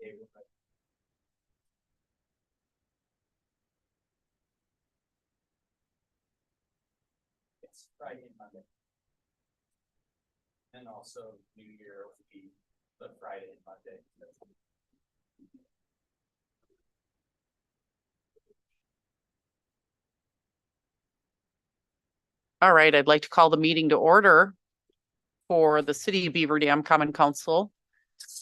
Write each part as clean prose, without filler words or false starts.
It's Friday and Monday. And also New Year will be the Friday and Monday. All right, I'd like to call the meeting to order for the City of Beaver Dam Common Council.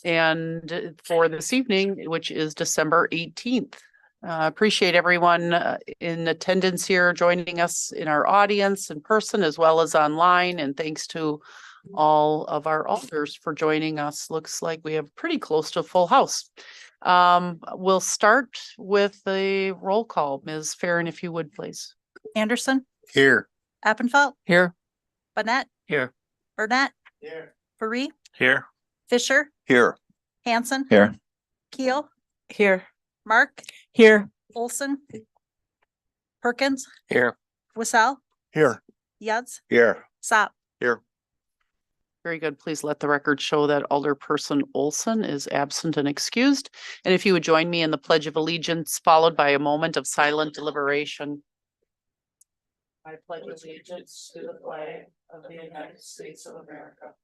And for this evening, which is December 18th. Appreciate everyone in attendance here, joining us in our audience in person as well as online. And thanks to all of our alders for joining us. Looks like we have pretty close to a full house. We'll start with the roll call. Ms. Farren, if you would, please. Anderson, Here. Appenfeld, Here. Bonnet, Here. Burnett, Here. Faree, Here. Fisher, Here. Hanson, Here. Keel, Here. Mark, Here. Olson, Perkins, Here. Wissell, Here. Yutz, Here. Sop. Here. Very good. Please let the record show that Alderperson Olson is absent and excused. And if you would join me in the Pledge of Allegiance, followed by a moment of silent deliberation. I pledge allegiance to the flag of the United States of America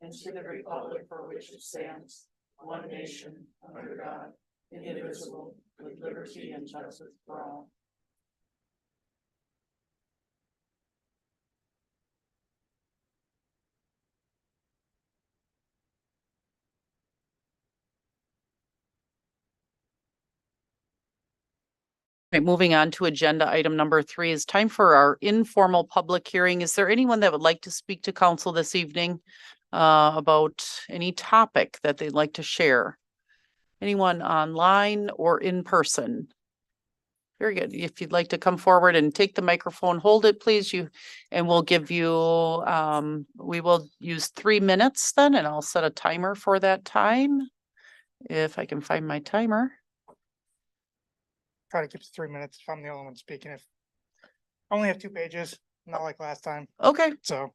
and to the republic for which it stands, one nation, under God, indivisible, with liberty and justice for all. Right, moving on to agenda item number 3 is time for our informal public hearing. Is there anyone that would like to speak to council this evening about any topic that they'd like to share? Anyone online or in person? Very good. If you'd like to come forward and take the microphone, hold it, please. And we'll give you, we will use 3 minutes then, and I'll set a timer for that time. If I can find my timer. Try to keep it 3 minutes if I'm the only one speaking. If I only have 2 pages, not like last time. Okay. So.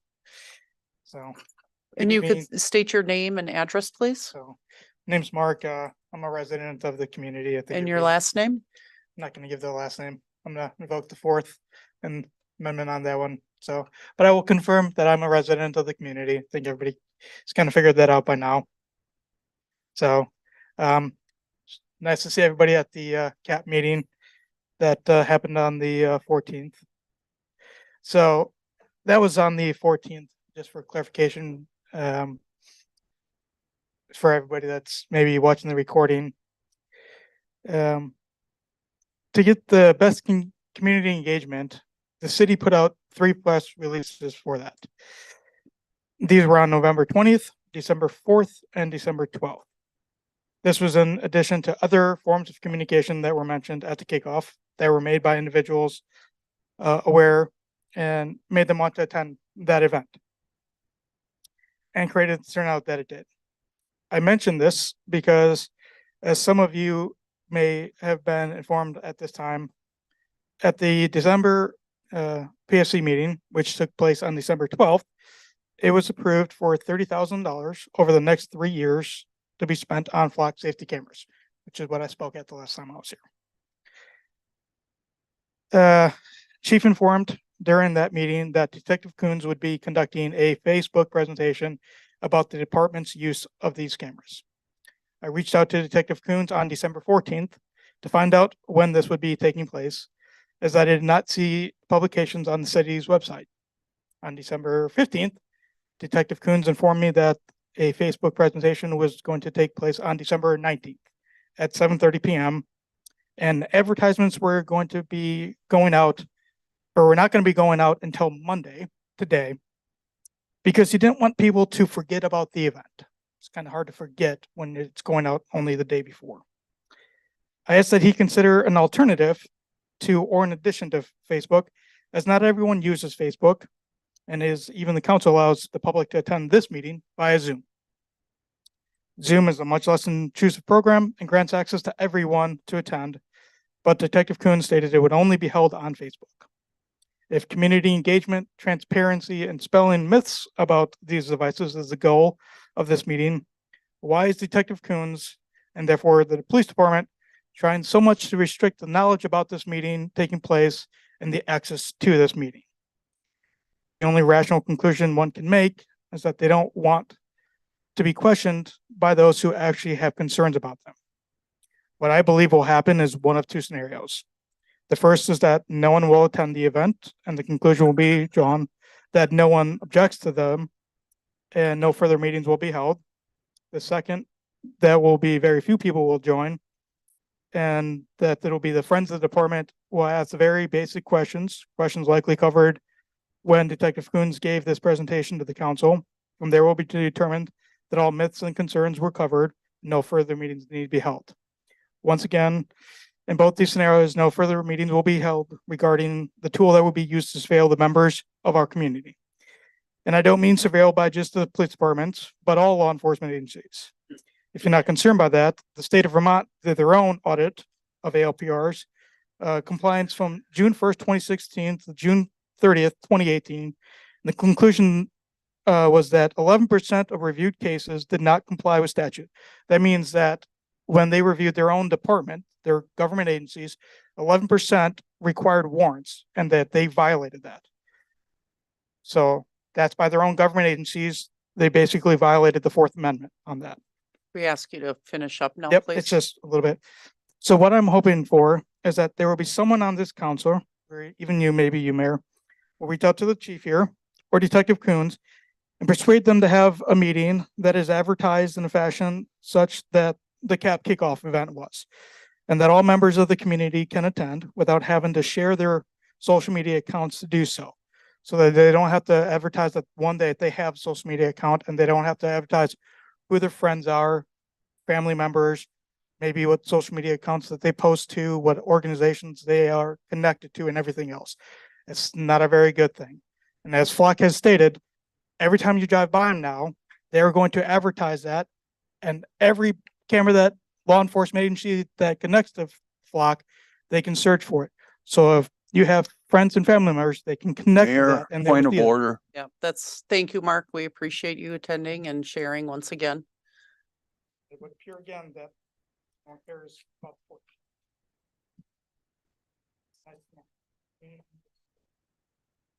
And you could state your name and address, please. So, name's Mark. I'm a resident of the community. And your last name? I'm not going to give the last name. I'm going to invoke the 4th amendment on that one. So, but I will confirm that I'm a resident of the community. I think everybody's kind of figured that out by now. So, nice to see everybody at the CAP meeting that happened on the 14th. So that was on the 14th, just for clarification, for everybody that's maybe watching the recording. To get the best community engagement, the city put out 3 press releases for that. These were on November 20th, December 4th, and December 12th. This was in addition to other forms of communication that were mentioned at the kickoff that were made by individuals aware and made them want to attend that event and created the turnout that it did. I mentioned this because, as some of you may have been informed at this time, at the December PSC meeting, which took place on December 12th, it was approved for $30,000 over the next 3 years to be spent on flock safety cameras, which is what I spoke at the last time I was here. Chief informed during that meeting that Detective Coons would be conducting a Facebook presentation about the department's use of these cameras. I reached out to Detective Coons on December 14th to find out when this would be taking place, as I did not see publications on the city's website. On December 15th, Detective Coons informed me that a Facebook presentation was going to take place on December 19th at 7:30 p.m. And advertisements were going to be going out, or were not going to be going out until Monday, today, because he didn't want people to forget about the event. It's kind of hard to forget when it's going out only the day before. I asked that he consider an alternative to, or in addition to Facebook, as not everyone uses Facebook, and even the council allows the public to attend this meeting via Zoom. Zoom is a much less intrusive program and grants access to everyone to attend, but Detective Coons stated it would only be held on Facebook. If community engagement, transparency, and spelling myths about these devices is the goal of this meeting, why is Detective Coons and therefore the police department trying so much to restrict the knowledge about this meeting taking place and the access to this meeting. The only rational conclusion one can make is that they don't want to be questioned by those who actually have concerns about them. What I believe will happen is one of two scenarios. The first is that no one will attend the event, and the conclusion will be drawn that no one objects to them and no further meetings will be held. The second, that will be very few people will join, and that it'll be the friends of the department will ask very basic questions likely covered when Detective Coons gave this presentation to the council. From there will be determined that all myths and concerns were covered, no further meetings need to be held. Once again, in both these scenarios, no further meetings will be held regarding the tool that will be used to surveil the members of our community. And I don't mean surveil by just the police departments, but all law enforcement agencies. If you're not concerned by that, the state of Vermont did their own audit of ALPRs, compliance from June 1st, 2016 to June 30th, 2018. The conclusion was that 11% of reviewed cases did not comply with statute. That means that when they reviewed their own department, their government agencies, 11% required warrants and that they violated that. So that's by their own government agencies. They basically violated the Fourth Amendment on that. We ask you to finish up now, Yep, please. it's just a little bit. So what I'm hoping for is that there will be someone on this council, or even you, maybe you, Mayor, will reach out to the chief here or Detective Coons and persuade them to have a meeting that is advertised in a fashion such that the CAP kickoff event was, and that all members of the community can attend without having to share their social media accounts to do so. So that they don't have to advertise that one day they have a social media account, and they don't have to advertise who their friends are, family members, maybe what social media accounts that they post to, what organizations they are connected to, and everything else. It's not a very good thing. And as Flock has stated, every time you drive by them now, they're going to advertise that, and every camera that law enforcement agency that connects to Flock, they can search for it. So if you have friends and family members, they can connect to Mayor, that. And they will point of see it. order. Yeah, thank you, Mark. We appreciate you attending and sharing once again. It would appear again that no one cares about the porch.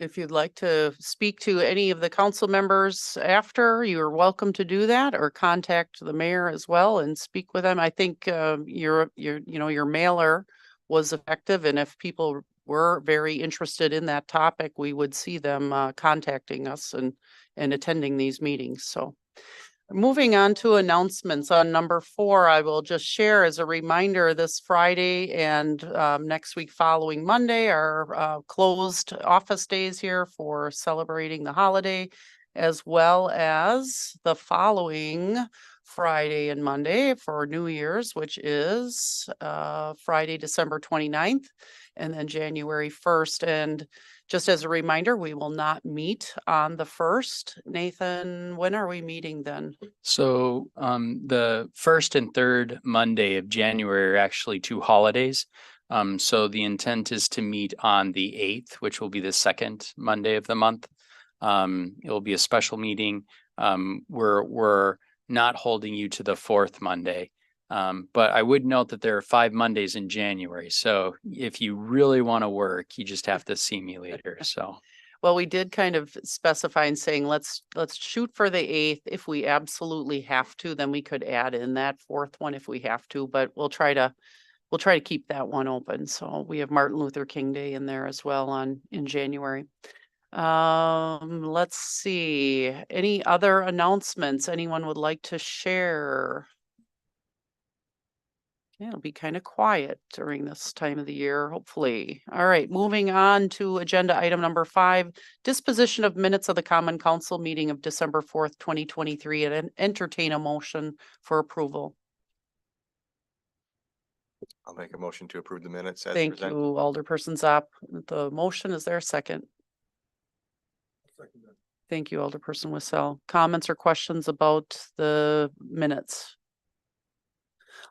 If you'd like to speak to any of the council members after, you're welcome to do that, or contact the mayor as well and speak with them. I think your mailer was effective, and if people were very interested in that topic, we would see them contacting us and attending these meetings. So moving on to announcements on number 4, I will just share as a reminder this Friday and next week following Monday are closed office days here for celebrating the holiday, as well as the following Friday and Monday for New Year's, which is Friday, December 29th, and then January 1st. And just as a reminder, we will not meet on the 1st. Nathan, when are we meeting then? So the first and third Monday of January are actually 2 holidays. So the intent is to meet on the 8th, which will be the second Monday of the month. It will be a special meeting. We're not holding you to the 4th Monday. But I would note that there are 5 Mondays in January. So if you really want to work, you just have to see me later. So. Well, we did kind of specify and saying, let's shoot for the 8th. If we absolutely have to, then we could add in that 4th one if we have to, but we'll try to keep that one open. So we have Martin Luther King Day in there as well in January. Let's see, any other announcements anyone would like to share? Yeah, it'll be kind of quiet during this time of the year, hopefully. All right, moving on to agenda item number 5, disposition of minutes of the Common Council meeting of December 4th, 2023, and entertain a motion for approval. I'll make a motion to approve the minutes as Thank presented. you, Alderperson Zopp. The motion, is there a second? Thank you, Alderperson Wissell. Comments or questions about the minutes?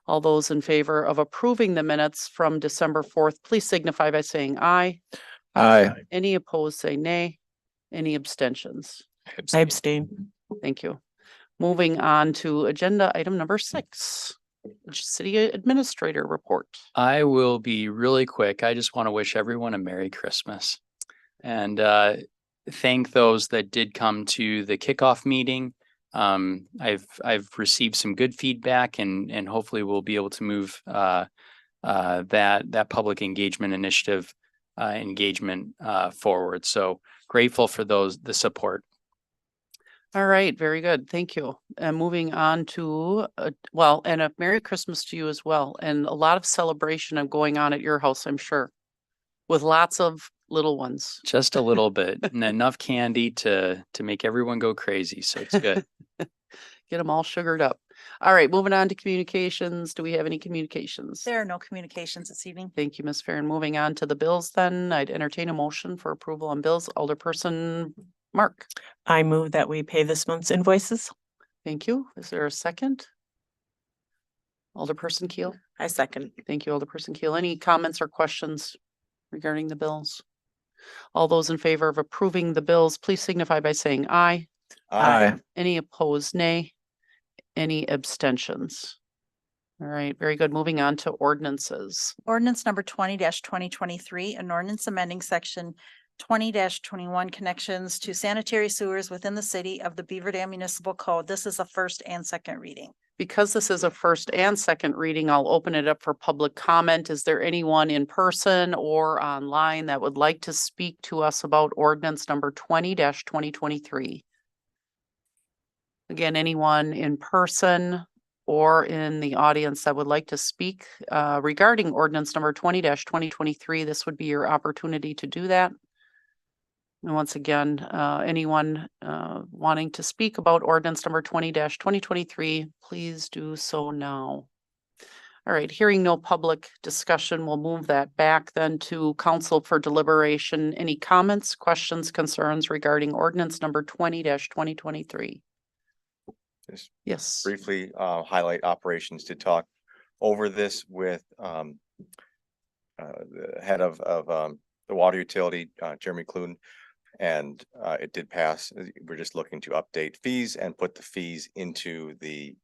All those in favor of approving the minutes from December 4th, please signify by saying aye. Aye. Any opposed, say nay. Any abstentions? I abstain. Thank you. Moving on to agenda item number 6. City Administrator report. I will be really quick. I just want to wish everyone a Merry Christmas and thank those that did come to the kickoff meeting. I've received some good feedback and hopefully we'll be able to move that public engagement initiative forward. So grateful for the support. All right, very good. Thank you. And moving on to, and a Merry Christmas to you as well. And a lot of celebration going on at your house, I'm sure, with lots of little ones. Just a little bit and enough candy to make everyone go crazy. So it's good. Get them all sugared up. All right, moving on to communications. Do we have any communications? There are no communications this evening. Thank you, Ms. Farren. Moving on to the bills then, I'd entertain a motion for approval on bills. Alderperson Mark. I move that we pay this month's invoices. Thank you. Is there a second? Alderperson Keel. I second. Thank you, Alderperson Keel. Any comments or questions regarding the bills? All those in favor of approving the bills, please signify by saying aye. Any opposed, nay? Any abstentions? All right, very good. Moving on to ordinances. Ordinance number 20-2023, an ordinance amending section 20-21 connections to sanitary sewers within the city of the Beaver Dam Municipal Code. This is a first and second reading. Because this is a first and second reading, I'll open it up for public comment. Is there anyone in person or online that would like to speak to us about ordinance number 20-2023? Again, anyone in person or in the audience that would like to speak regarding ordinance number 20-2023, this would be your opportunity to do that. And once again, anyone wanting to speak about ordinance number 20-2023, please do so now. All right, hearing no public discussion, we'll move that back then to council for deliberation. Any comments, questions, concerns regarding ordinance number 20-2023? Just Yes. briefly highlight operations to talk over this with the head of the water utility, Jeremy Clune. And it did pass. We're just looking to update fees and put the fees into the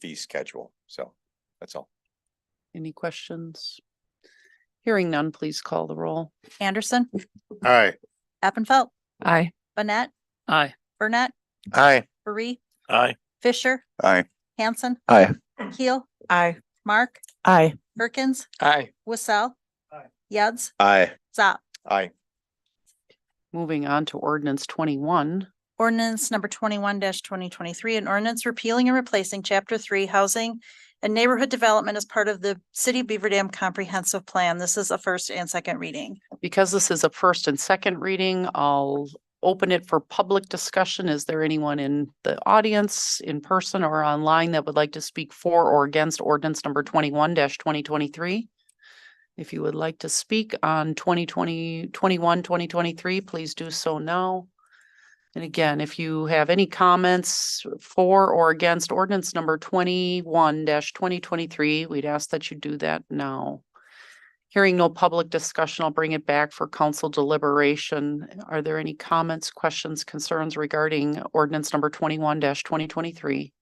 fee schedule. So that's all. Any questions? Hearing none, please call the roll. Anderson, Aye. Appenfelt, Aye. Bonnet, Aye. Burnett, Aye. Barry, Aye. Fisher, Aye. Hanson, Aye. Keel, Aye. Mark, Aye. Perkins, Aye. Wissell, Aye. Yuds, Aye. Zop. Aye. Moving on to ordinance 21. Ordinance number 21-2023, an ordinance repealing and replacing chapter 3 housing and neighborhood development as part of the City of Beaver Dam Comprehensive Plan. This is a first and second reading. Because this is a first and second reading, I'll open it for public discussion. Is there anyone in the audience, in person or online, that would like to speak for or against ordinance number 21-2023? If you would like to speak on 2023, please do so now. And again, if you have any comments for or against ordinance number 21-2023, we'd ask that you do that now. Hearing no public discussion, I'll bring it back for council deliberation. Are there any comments, questions, concerns regarding ordinance number 21-2023?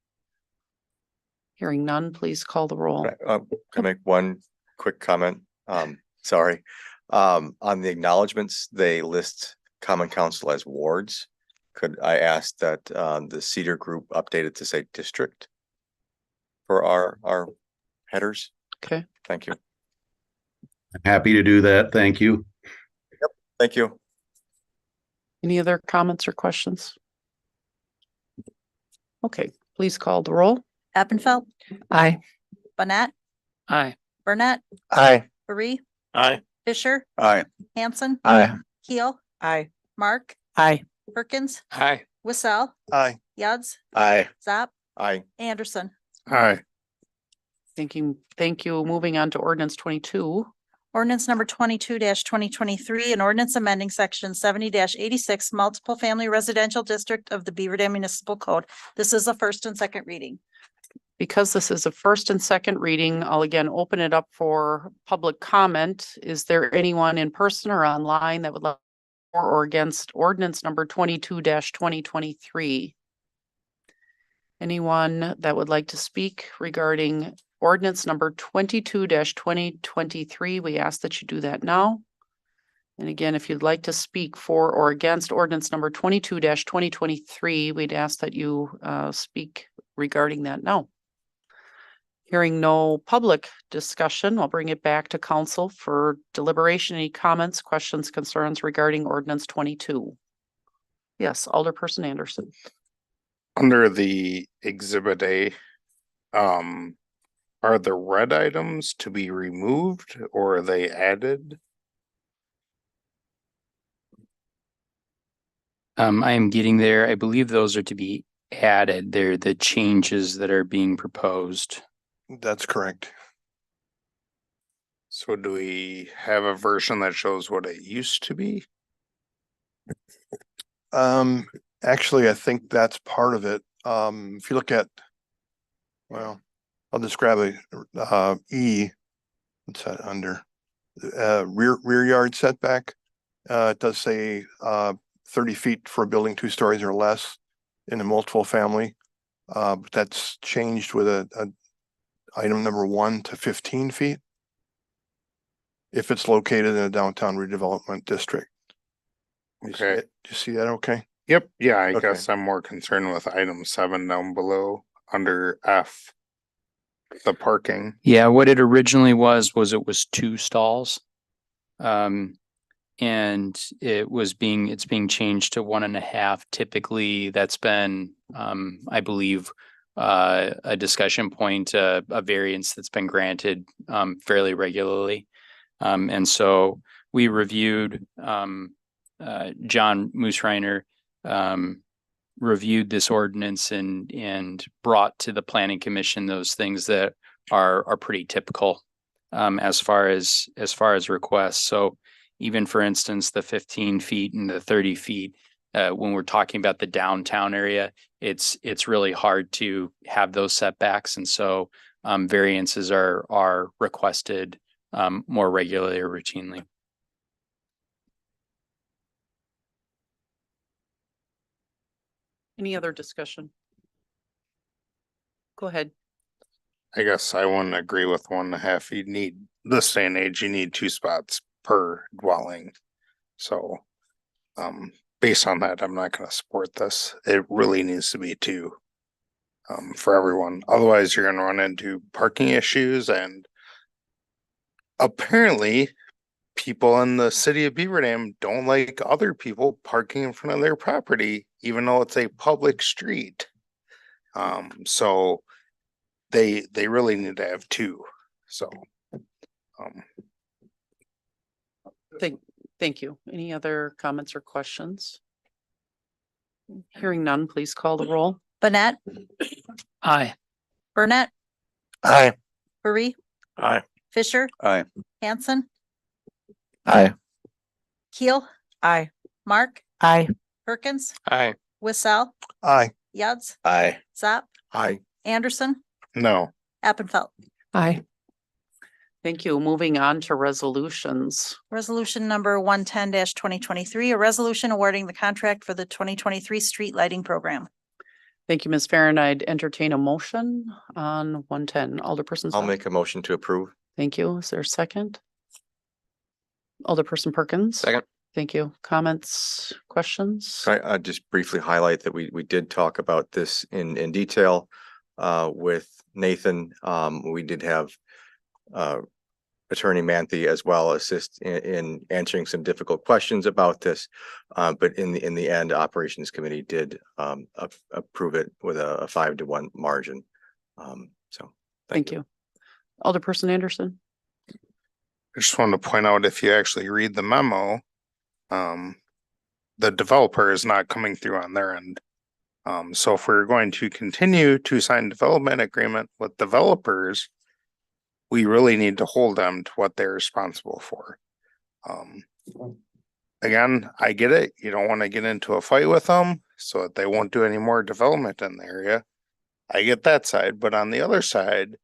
Hearing none, please call the roll. Can I make one quick comment? Sorry. On the acknowledgements, they list common council as wards. Could I ask that the Cedar group updated to say district for our headers? Okay. Thank you. Happy to do that. Thank you. Thank you. Any other comments or questions? Okay, please call the roll. Appenfelt, Aye. Bonnet, Aye. Burnett, Aye. Barry, Aye. Fisher, Aye. Hanson, Aye. Keel, Aye. Mark, Aye. Perkins, Aye. Wissell, Aye. Yuds, Aye. Zop, Aye. Anderson. Aye. Thank you. Moving on to ordinance 22. Ordinance number 22-2023, an ordinance amending section 70-86 multiple family residential district of the Beaver Dam Municipal Code. This is a first and second reading. Because this is a first and second reading, I'll again open it up for public comment. Is there anyone in person or online that would like for or against ordinance number 22-2023? Anyone that would like to speak regarding ordinance number 22-2023. We ask that you do that now. And again, if you'd like to speak for or against ordinance number 22-2023, we'd ask that you speak regarding that now. Hearing no public discussion, I'll bring it back to council for deliberation. Any comments, questions, concerns regarding ordinance 22? Yes, Alderperson Anderson. Under the exhibit A, are the red items to be removed or are they added? I am getting there. I believe those are to be added. They're the changes that are being proposed. That's correct. So do we have a version that shows what it used to be? Actually, I think that's part of it. If you look at, well, I'll just grab a, E, what's that under? Rear yard setback. It does say, 30 feet for a building 2 stories or less in a multiple family. But that's changed with a item number 1 to 15 feet. If it's located in a downtown redevelopment district. You see Okay. it? Do you see that? Okay. Yep, yeah, I Okay. guess I'm more concerned with item 7 down below under F. The parking. Yeah, what it originally was it was 2 stalls. And it's being changed to 1.5. Typically, that's been, I believe, a discussion point, a variance that's been granted, fairly regularly. And so we reviewed, John Moosreiner, reviewed this ordinance and brought to the planning commission those things that are pretty typical, as far as requests. So even for instance, the 15 feet and the 30 feet, when we're talking about the downtown area, it's really hard to have those setbacks. And so variances are requested more regularly or routinely. Any other discussion? Go ahead. I guess I wouldn't agree with 1.5. You need, this day and age, you need 2 spots per dwelling. So, based on that, I'm not gonna support this. It really needs to be 2. For everyone. Otherwise, you're gonna run into parking issues and apparently people in the city of Beaver Dam don't like other people parking in front of their property, even though it's a public street. So they really need to have 2. So, Thank you. Any other comments or questions? Hearing none, please call the roll. Banette, Aye. Burnett, aye. Barry. Aye. Fisher, Aye. Hanson, Aye. Keel, Aye. Mark, Aye. Perkins, Aye. Wissell, Aye. Yads, Aye. Zap, Aye. Anderson, No. Appenfelt. Aye. Thank you. Moving on to resolutions. Resolution number 110-2023, a resolution awarding the contract for the 2023 street lighting program. Thank you, Ms. Farren. I'd entertain a motion on 110. Alderperson. I'll Sapp. make a motion to approve. Thank you. Is there a second? Alderperson Perkins. Second. Thank you. Comments, questions? I just briefly highlight that we did talk about this in detail with Nathan. We did have Attorney Manthe as well assist in answering some difficult questions about this. But in the end, Operations Committee did approve it with a 5-1 margin. So Thank you. Alderperson Anderson. I just wanted to point out, if you actually read the memo, the developer is not coming through on their end. So if we're going to continue to sign development agreement with developers, we really need to hold them to what they're responsible for. Again, I get it. You don't want to get into a fight with them so that they won't do any more development in the area. I get that side, but on the other side,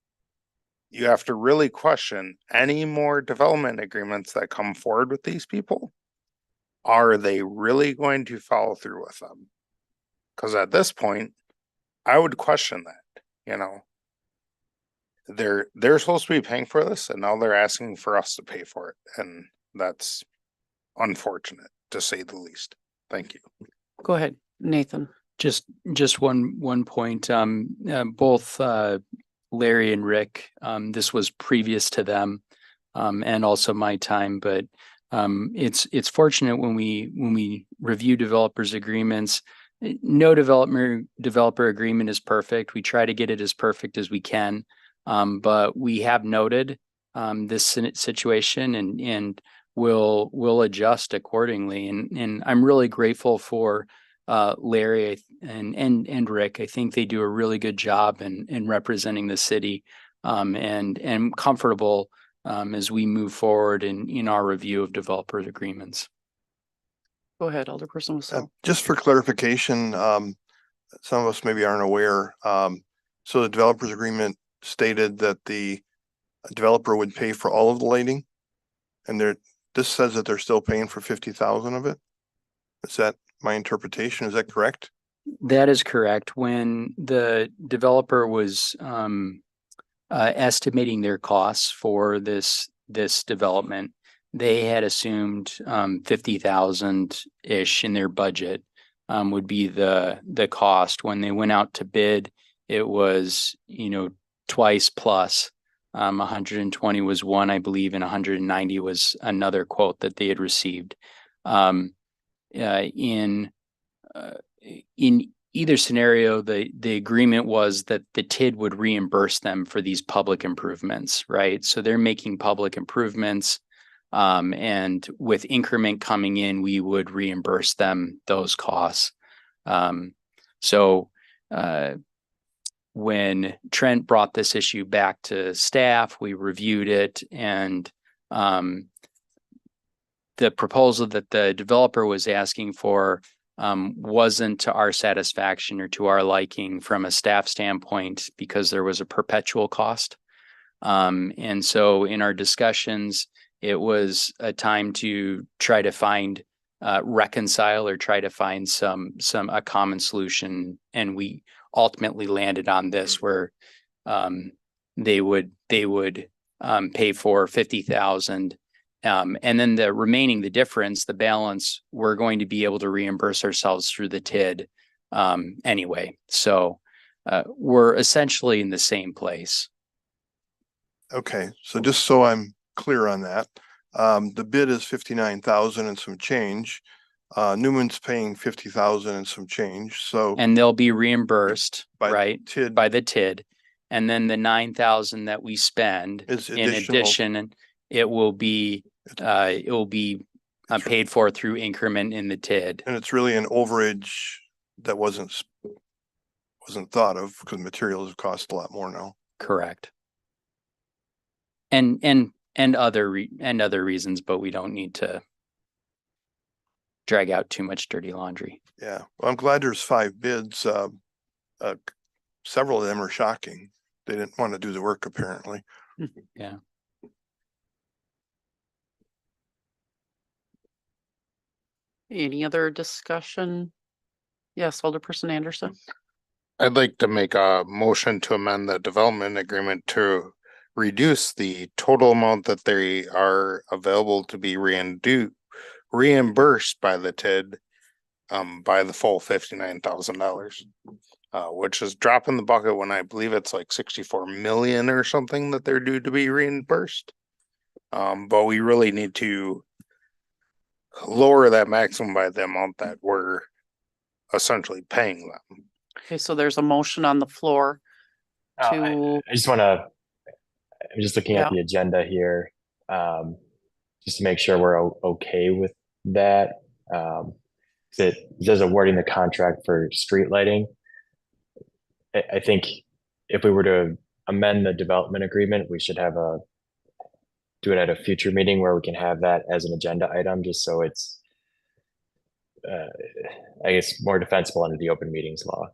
you have to really question any more development agreements that come forward with these people. Are they really going to follow through with them? Because at this point, I would question that, they're supposed to be paying for this and now they're asking for us to pay for it. And that's unfortunate to say the least. Thank you. Go ahead, Nathan. Just one point, both, Larry and Rick, this was previous to them, and also my time, but, it's fortunate when we review developers agreements, no developer agreement is perfect. We try to get it as perfect as we can. But we have noted, this situation and we'll adjust accordingly. And I'm really grateful for Larry and Rick. I think they do a really good job in representing the city, and comfortable as we move forward in our review of developers agreements. Go ahead, Alderperson Wassell. Just for clarification, some of us maybe aren't aware. So the developers agreement stated that the developer would pay for all of the lighting. And this says that they're still paying for 50,000 of it. Is that my interpretation? Is that correct? That is correct. When the developer was estimating their costs for this development, they had assumed 50,000-ish in their budget would be the cost. When they went out to bid, it was, twice plus. 120 was one, I believe, and 190 was another quote that they had received. In either scenario, the agreement was that the TID would reimburse them for these public improvements, right? So they're making public improvements, and with increment coming in, we would reimburse them those costs. When Trent brought this issue back to staff, we reviewed it, and the proposal that the developer was asking for wasn't to our satisfaction or to our liking from a staff standpoint, because there was a perpetual cost. And so in our discussions, it was a time to try to find reconcile or try to find a common solution, and we ultimately landed on this, where they would pay for 50,000, and then the difference, the balance, we're going to be able to reimburse ourselves through the TID anyway. So we're essentially in the same place. Okay, so just so I'm clear on that, the bid is 59,000 and some change. Newman's paying 50,000 and some change, so. And they'll be reimbursed, By the right, TID. by the TID. And then the 9,000 that we spend Is in additional. addition, and it will be paid for through increment in the TID. And it's really an overage that wasn't thought of, because materials have cost a lot more now. Correct. And other reasons, but we don't need to drag out too much dirty laundry. Yeah, well, I'm glad there's 5 bids. Several of them are shocking. They didn't want to do the work, apparently. Yeah. Any other discussion? Yes, Alderperson Anderson. I'd like to make a motion to amend the development agreement to reduce the total amount that they are available to be reimbursed by the TID by the full $59,000, which is dropping the bucket when I believe it's like 64 million or something that they're due to be reimbursed. But we really need to lower that maximum by the amount that we're essentially paying them. Okay, so there's a motion on the floor to, I just want to, I'm just looking Yeah. at the agenda here, just to make sure we're okay with that. It says awarding the contract for street lighting. I think if we were to amend the development agreement, we should do it at a future meeting where we can have that as an agenda item, just so it's, I guess, more defensible under the open meetings law.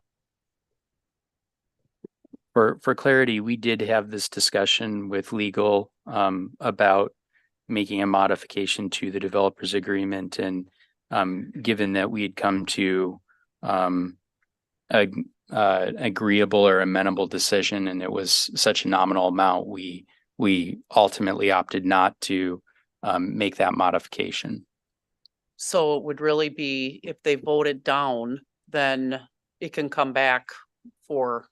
For clarity, we did have this discussion with legal about making a modification to the developer's agreement, and given that we had come to agreeable or amenable decision, and it was such a nominal amount, we ultimately opted not to make that modification. So it would really be, if they voted down, then it can come back for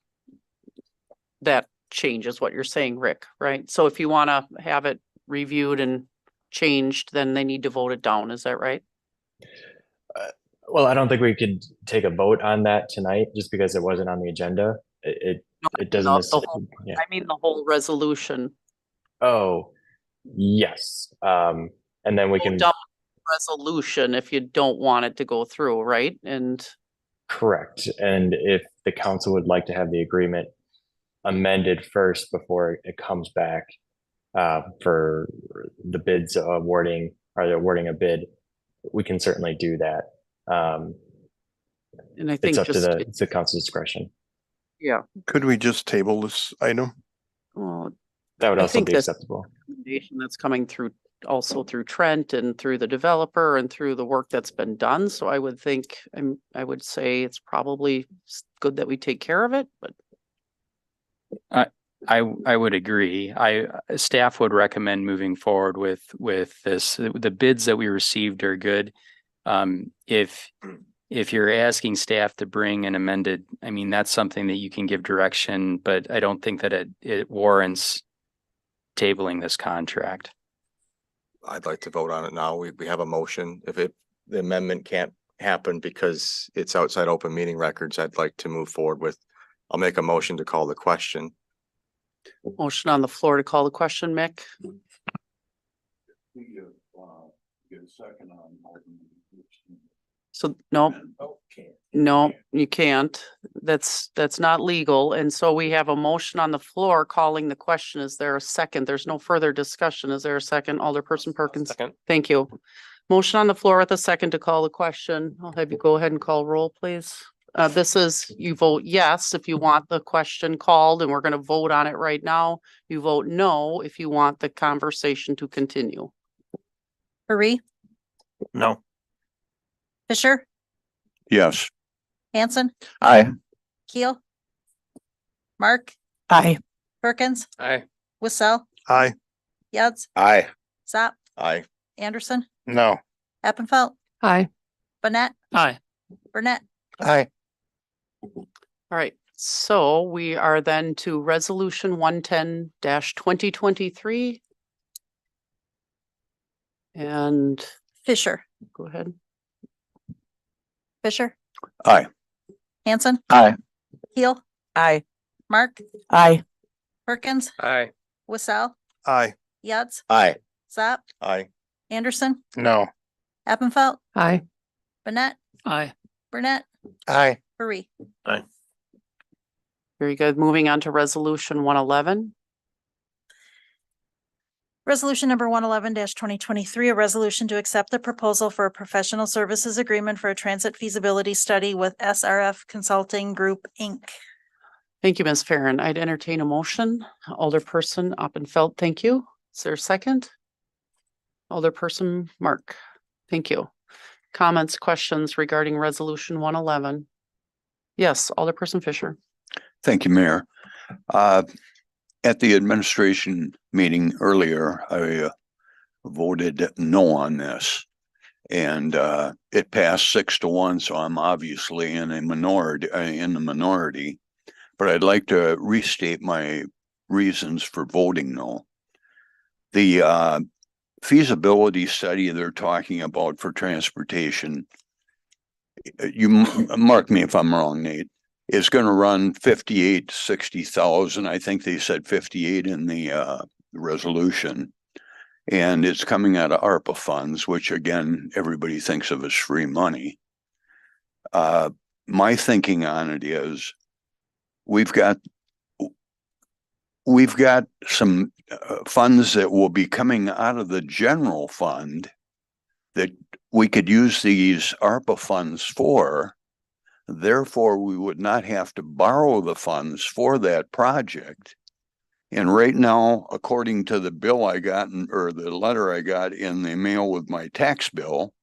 that change is what you're saying, Rick, right? So if you want to have it reviewed and changed, then they need to vote it down. Is that right? Well, I don't think we could take a vote on that tonight just because it wasn't on the agenda. It doesn't No, the necessarily, whole- yeah. I mean, the whole resolution. Oh, yes. And then we Vote can, down resolution if you don't want it to go through, right? And correct. And if the council would like to have the agreement amended first before it comes back for the bids awarding, or the awarding a bid, we can certainly do that. and I think It's up to just, it's the council's discretion. yeah, Could we just table this item? well, That would I also think be that's- acceptable. recommendation that's coming through, also through Trent and through the developer and through the work that's been done. So I would think, I would say it's probably good that we take care of it, but I would agree. Staff would recommend moving forward with this. The bids that we received are good. If you're asking staff to bring an amended, I mean, that's something that you can give direction, but I don't think that it warrants tabling this contract. I'd like to vote on it now. We have a motion. If the amendment can't happen because it's outside open meeting records, I'd like to move forward with, I'll make a motion to call the question. motion on the floor to call the question, Mick. So, no, no, you can't. That's not legal. And so we have a motion on the floor calling the question. Is there a second? There's no further discussion. Is there a second? Alderperson Perkins? Second. Thank you. Motion on the floor with a second to call the question. I'll have you go ahead and call roll, please. This is, you vote yes if you want the question called, and we're going to vote on it right now. You vote no if you want the conversation to continue. Marie, No. Fisher, Yes. Hanson, Aye. Keel, Mark, Aye. Perkins, Aye. Wissell, Aye. Yads, Aye. Zap, Aye. Anderson, No. Appenfelt, Aye. Burnett, Aye. Burnett. Aye. All right, so we are then to resolution 110-2023. And Fisher, go ahead. Fisher, Aye. Hanson, Aye. Keel, Aye. Mark, Aye. Perkins, Aye. Wissell, Aye. Yads, Aye. Zap, Aye. Anderson, No. Appenfelt, Aye. Burnett, Aye. Burnett, Aye. Marie. Very good. Moving on to resolution 111. Resolution number 111-2023, a resolution to accept the proposal for a professional services agreement for a transit feasibility study with SRF Consulting Group, Inc. Thank you, Ms. Farren. I'd entertain a motion. Alderperson Oppenfeld, thank you. Is there a second? Alderperson Mark, thank you. Comments, questions regarding resolution 111? Yes, Alderperson Fisher. Thank you, Mayor. At the administration meeting earlier, I voted no on this. And it passed 6-1, so I'm obviously in the minority. But I'd like to restate my reasons for voting no. The feasibility study they're talking about for transportation, you mark me if I'm wrong, Nate, is going to run 58 to 60,000. I think they said 58 in the resolution. And it's coming out of ARPA funds, which again, everybody thinks of as free money. My thinking on it is we've got some funds that will be coming out of the general fund that we could use these ARPA funds for. Therefore, we would not have to borrow the funds for that project. And right now, according to the bill I got, or the letter I got in the mail with my tax bill,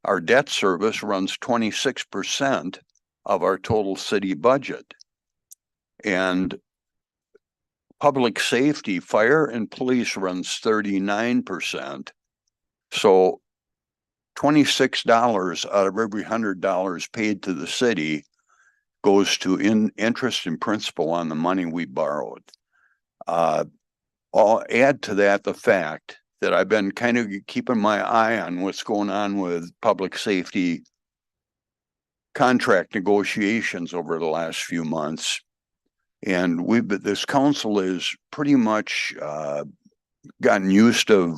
our debt service runs 26% of our total city budget. And public safety, fire and police runs 39%. So $26 out of every $100 paid to the city goes to interest and principal on the money we borrowed. I'll add to that the fact that I've been kind of keeping my eye on what's going on with public safety contract negotiations over the last few months. And this council is pretty much gotten used to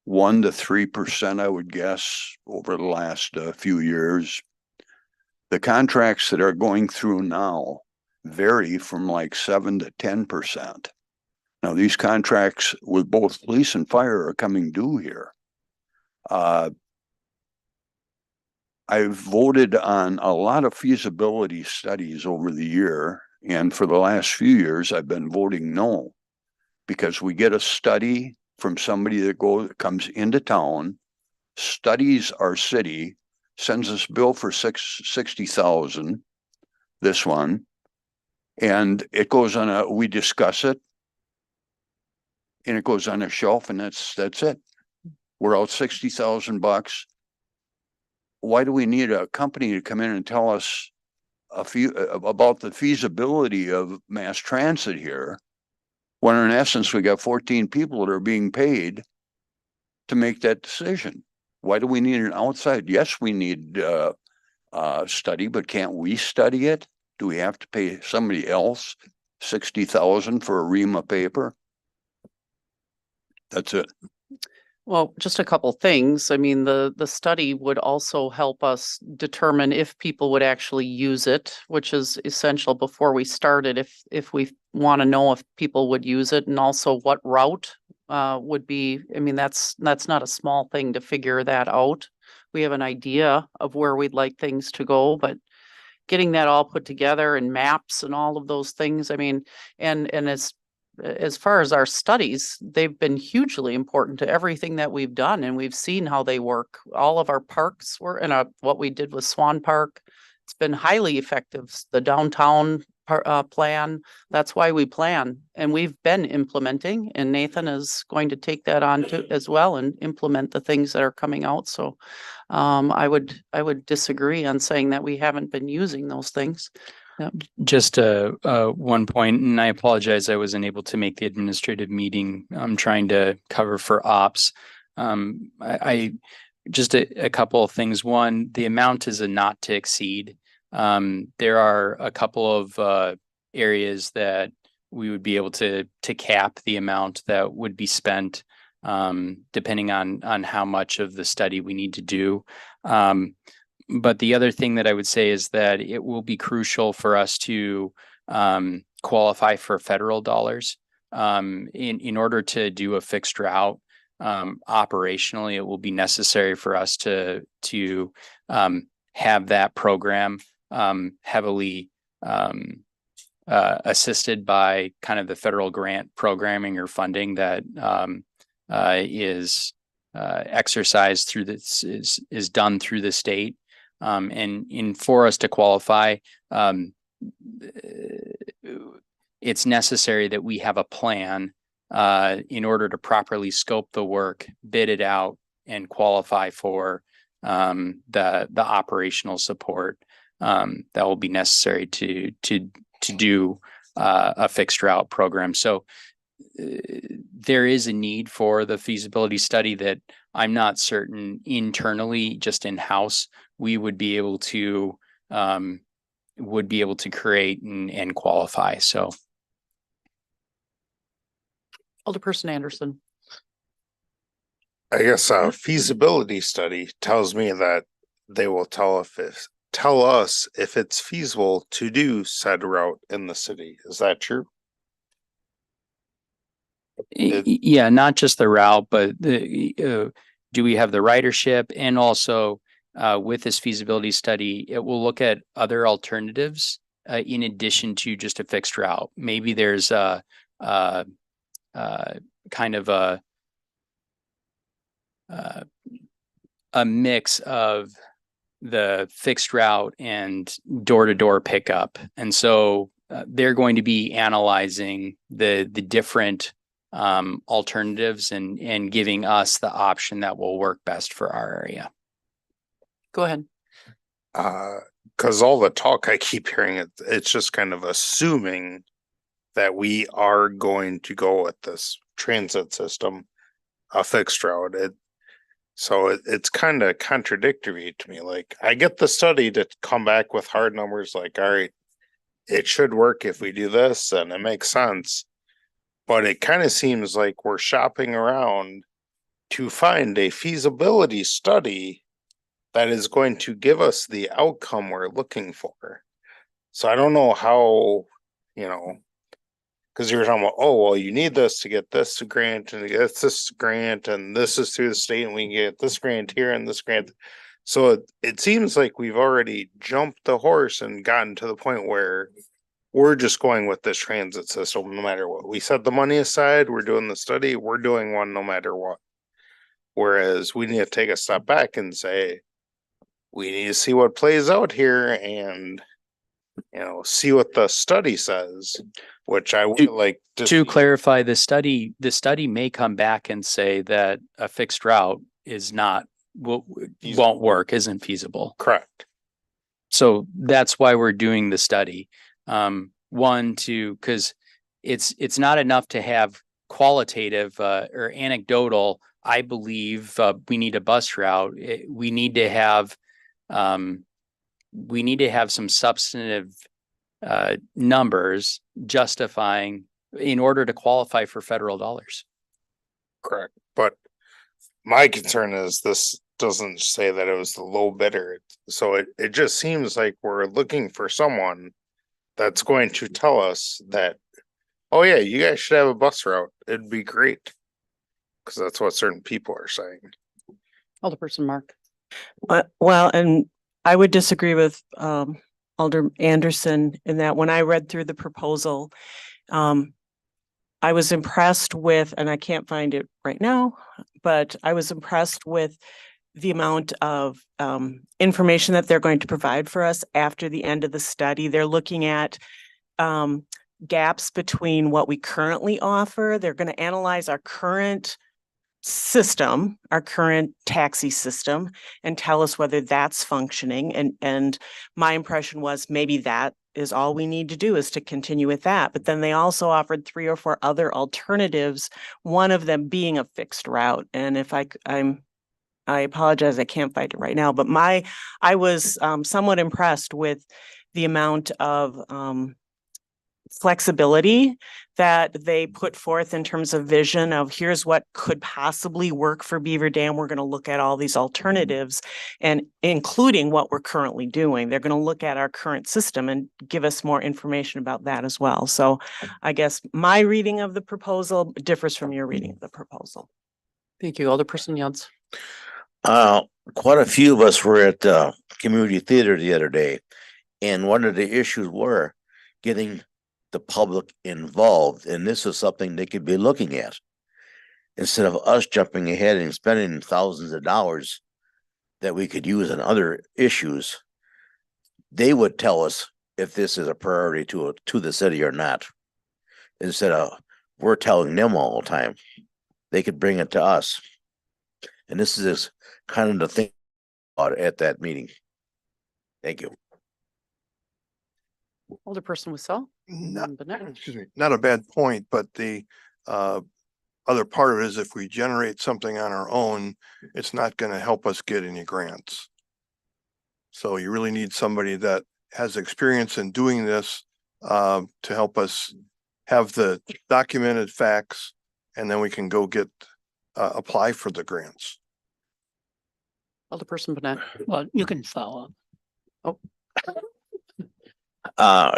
1 to 3%, I would guess, over the last few years. The contracts that are going through now vary from like 7 to 10%. Now, these contracts with both police and fire are coming due here. I've voted on a lot of feasibility studies over the year, and for the last few years, I've been voting no, because we get a study from somebody that comes into town, studies our city, sends us a bill for $60,000, this one, and it goes on we discuss it, and it goes on a shelf, and that's it. We're out $60,000. Why do we need a company to come in and tell us about the feasibility of mass transit here, when in essence we got 14 people that are being paid to make that decision? Why do we need an outside? Yes, we need study, but can't we study it? Do we have to pay somebody else $60,000 for a ream of paper? That's it. Well, just a couple things. I mean, the study would also help us determine if people would actually use it, which is essential before we start it. If we want to know if people would use it, and also what route would be. I mean, that's not a small thing to figure that out. We have an idea of where we'd like things to go, but getting that all put together and maps and all of those things. I mean, and as far as our studies, they've been hugely important to everything that we've done, and we've seen how they work. All of our parks were in what we did with Swan Park. It's been highly effective. The downtown plan, that's why we plan, and we've been implementing, and Nathan is going to take that on as well and implement the things that are coming out. So I would disagree on saying that we haven't been using those things. Yep. Just one point, and I apologize, I wasn't able to make the administrative meeting. I'm trying to cover for ops. I just a couple of things. One, the amount is a not to exceed. There are a couple of areas that we would be able to cap the amount that would be spent, depending on how much of the study we need to do. But the other thing that I would say is that it will be crucial for us to qualify for federal dollars in order to do a fixed route. Operationally, it will be necessary for us to have that program heavily assisted by kind of the federal grant programming or funding that is exercised through this is done through the state. And for us to qualify, it's necessary that we have a plan in order to properly scope the work, bid it out, and qualify for the operational support that will be necessary to do a fixed route program. So there is a need for the feasibility study that I'm not certain internally, just in-house, we would be able to create and qualify. So, Alderperson Anderson. I guess a feasibility study tells me that they will tell us if it's feasible to do said route in the city. Is that true? Yeah, not just the route, but do we have the ridership? And also with this feasibility study, it will look at other alternatives in addition to just a fixed route. Maybe there's a kind of a mix of the fixed route and door-to-door pickup. And so they're going to be analyzing the different alternatives and giving us the option that will work best for our area. Go ahead. Cause all the talk I keep hearing, it's just kind of assuming that we are going to go with this transit system, a fixed route. It's kind of contradictory to me. Like, I get the study to come back with hard numbers, like, all right, it should work if we do this, and it makes sense. But it kind of seems like we're shopping around to find a feasibility study that is going to give us the outcome we're looking for. So I don't know how, because you're talking about, oh, well, you need this to get this grant and to get this grant, and this is through the state, and we can get this grant here and this grant. So it seems like we've already jumped the horse and gotten to the point where we're just going with this transit system no matter what. We set the money aside, we're doing the study, we're doing one no matter what. Whereas we need to take a step back and say, we need to see what plays out here and, see what the study says, which I would like to clarify. The study may come back and say that a fixed route is not, won't work, isn't feasible. Correct. So that's why we're doing the study. Because it's not enough to have qualitative or anecdotal. I believe we need a bus route. We need to have some substantive numbers justifying in order to qualify for federal dollars. Correct. But my concern is this doesn't say that it was the low bidder. So it just seems like we're looking for someone that's going to tell us that, oh yeah, you guys should have a bus route. It'd be great. Because that's what certain people are saying. Alderperson Mark. Well, and I would disagree with Alder Anderson in that when I read through the proposal, I was impressed with, and I can't find it right now, but I was impressed with the amount of information that they're going to provide for us after the end of the study. They're looking at gaps between what we currently offer. They're going to analyze our current system, our current taxi system, and tell us whether that's functioning. And my impression was maybe that is all we need to do is to continue with that. But then they also offered 3 or 4 other alternatives, one of them being a fixed route. And if I apologize, I can't find it right now, but I was somewhat impressed with the amount of flexibility that they put forth in terms of vision of here's what could possibly work for Beaver Dam. We're going to look at all these alternatives and including what we're currently doing. They're going to look at our current system and give us more information about that as well. So I guess my reading of the proposal differs from your reading of the proposal. Thank you. Alderperson Yance. Quite a few of us were at community theater the other day, and one of the issues were getting the public involved, and this is something they could be looking at instead of us jumping ahead and spending thousands of dollars that we could use on other issues. They would tell us if this is a priority to the city or not, instead of we're telling them all the time. They could bring it to us, and this is kind of the thing about it at that meeting. Thank you. Alderperson Wassell. Excuse me, not a bad point, but the other part of it is if we generate something on our own, it's not going to help us get any grants. So you really need somebody that has experience in doing this to help us have the documented facts, and then we can go get apply for the grants. Alderperson Burnett. Well, you can follow up.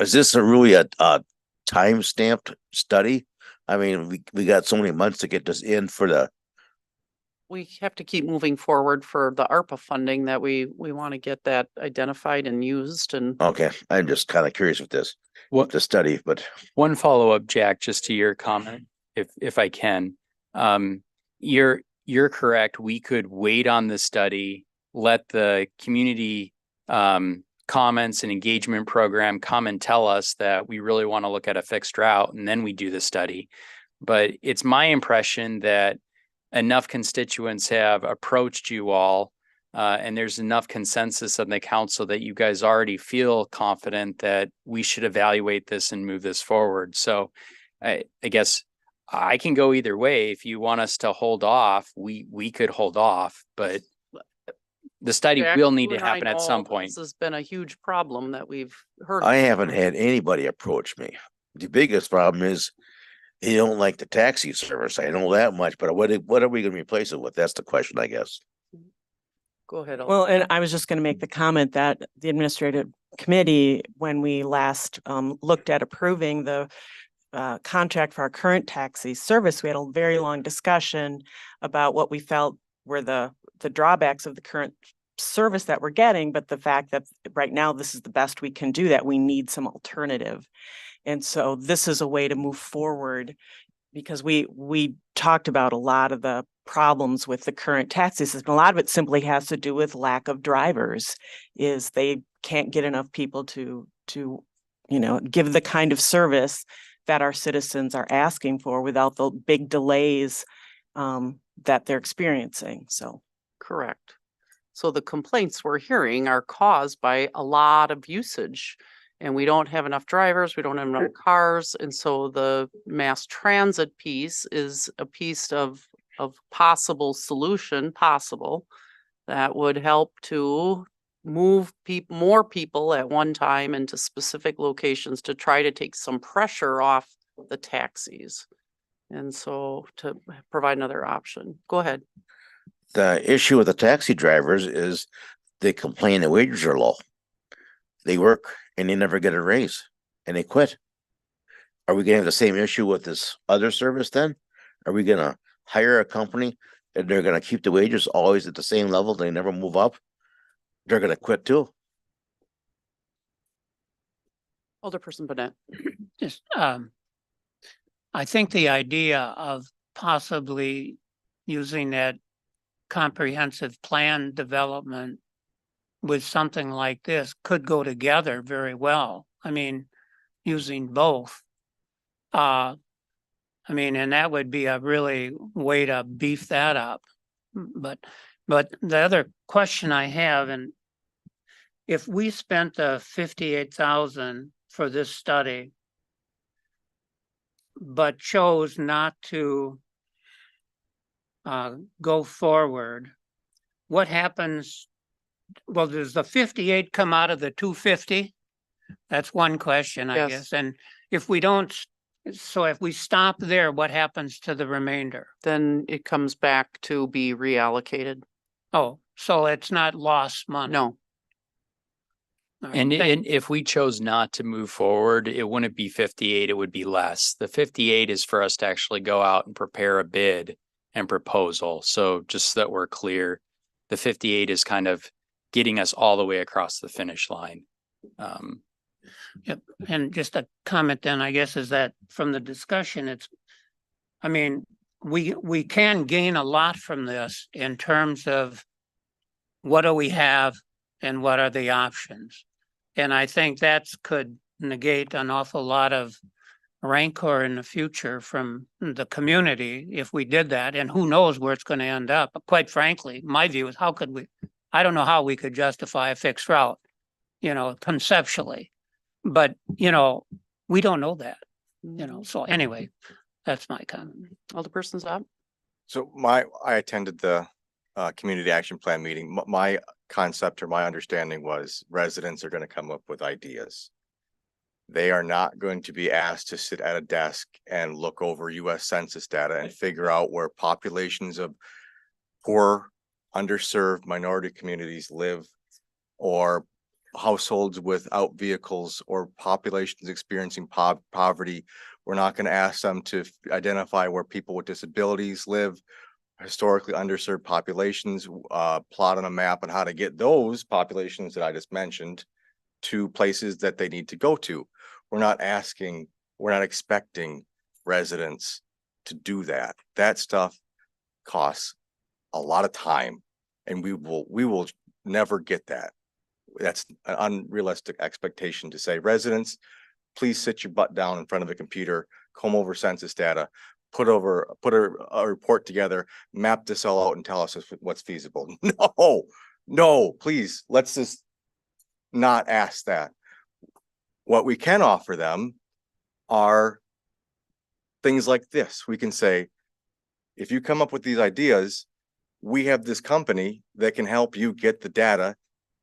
Is this really a time stamped study? I mean, we got so many months to get this in for the. We have to keep moving forward for the ARPA funding that we want to get that identified and used and. Okay, I'm just kind of curious with this, the study, but. One follow-up, Jack, just to your comment, if I can. You're correct. We could wait on the study let the community comments and engagement program come and tell us that we really want to look at a fixed route, and then we do the study. But it's my impression that enough constituents have approached you all, and there's enough consensus on the council that you guys already feel confident that we should evaluate this and move this forward. So I guess I can go either way. If you want us to hold off, we could hold off, but the study Jack, will need you to and I happen at know some point. This has been a huge problem that we've heard. I haven't had anybody approach me. The biggest problem is they don't like the taxi service. I know that much, but what are we gonna replace it with? That's the question, I guess. Go ahead. Well, and I was just going to make the comment that the administrative committee, when we last looked at approving the contract for our current taxi service, we had a very long discussion about what we felt were the drawbacks of the current service that we're getting, but the fact that right now this is the best we can do, that we need some alternative. And so this is a way to move forward, because we talked about a lot of the problems with the current taxi system. A lot of it simply has to do with lack of drivers, is they can't get enough people to give the kind of service that our citizens are asking for without the big delays that they're experiencing. So Correct. So the complaints we're hearing are caused by a lot of usage, and we don't have enough drivers, we don't have enough cars. And so the mass transit piece is a piece of possible solution that would help to move more people at one time into specific locations to try to take some pressure off the taxis. And so to provide another option. Go ahead. The issue with the taxi drivers is they complain the wages are low. They work and they never get a raise and they quit. Are we gonna have the same issue with this other service then? Are we gonna hire a company and they're gonna keep the wages always at the same level? They never move up? They're gonna quit too. Alderperson Burnett. Just, I think the idea of possibly using that comprehensive plan development with something like this could go together very well. I mean, using both. And that would be a really way to beef that up. But the other question I have, and if we spent the 58,000 for this study, but chose not to go forward, what happens? Well, does the 58 come out of the 250? That's one question, I Yes. guess. And if we don't, so if we stop there, what happens to the remainder? Then it comes back to be reallocated. Oh, so it's not lost money? No. All right, And thank- if we chose not to move forward, it wouldn't be 58, it would be less. The 58 is for us to actually go out and prepare a bid and proposal. So just so that we're clear, the 58 is kind of getting us all the way across the finish line. Yep. And just a comment then, I guess, is that from the discussion, we can gain a lot from this in terms of what do we have and what are the options? And I think that could negate an awful lot of rancor in the future from the community if we did that. And who knows where it's going to end up. But quite frankly, my view is I don't know how we could justify a fixed route, conceptually. But, we don't know that, so anyway, that's my comment. Alderperson Saab. So I attended the community action plan meeting. My concept or my understanding was residents are going to come up with ideas. They are not going to be asked to sit at a desk and look over US Census data and figure out where populations of poor, underserved minority communities live, or households without vehicles, or populations experiencing poverty. We're not going to ask them to identify where people with disabilities live, historically underserved populations, plot on a map on how to get those populations that I just mentioned to places that they need to go to. We're not expecting residents to do that. That stuff costs a lot of time, and we will never get that. That's an unrealistic expectation to say, residents, please sit your butt down in front of a computer, comb over census data, put a report together, map this all out and tell us what's feasible. No, please, let's just not ask that. What we can offer them are things like this. We can say, if you come up with these ideas, we have this company that can help you get the data,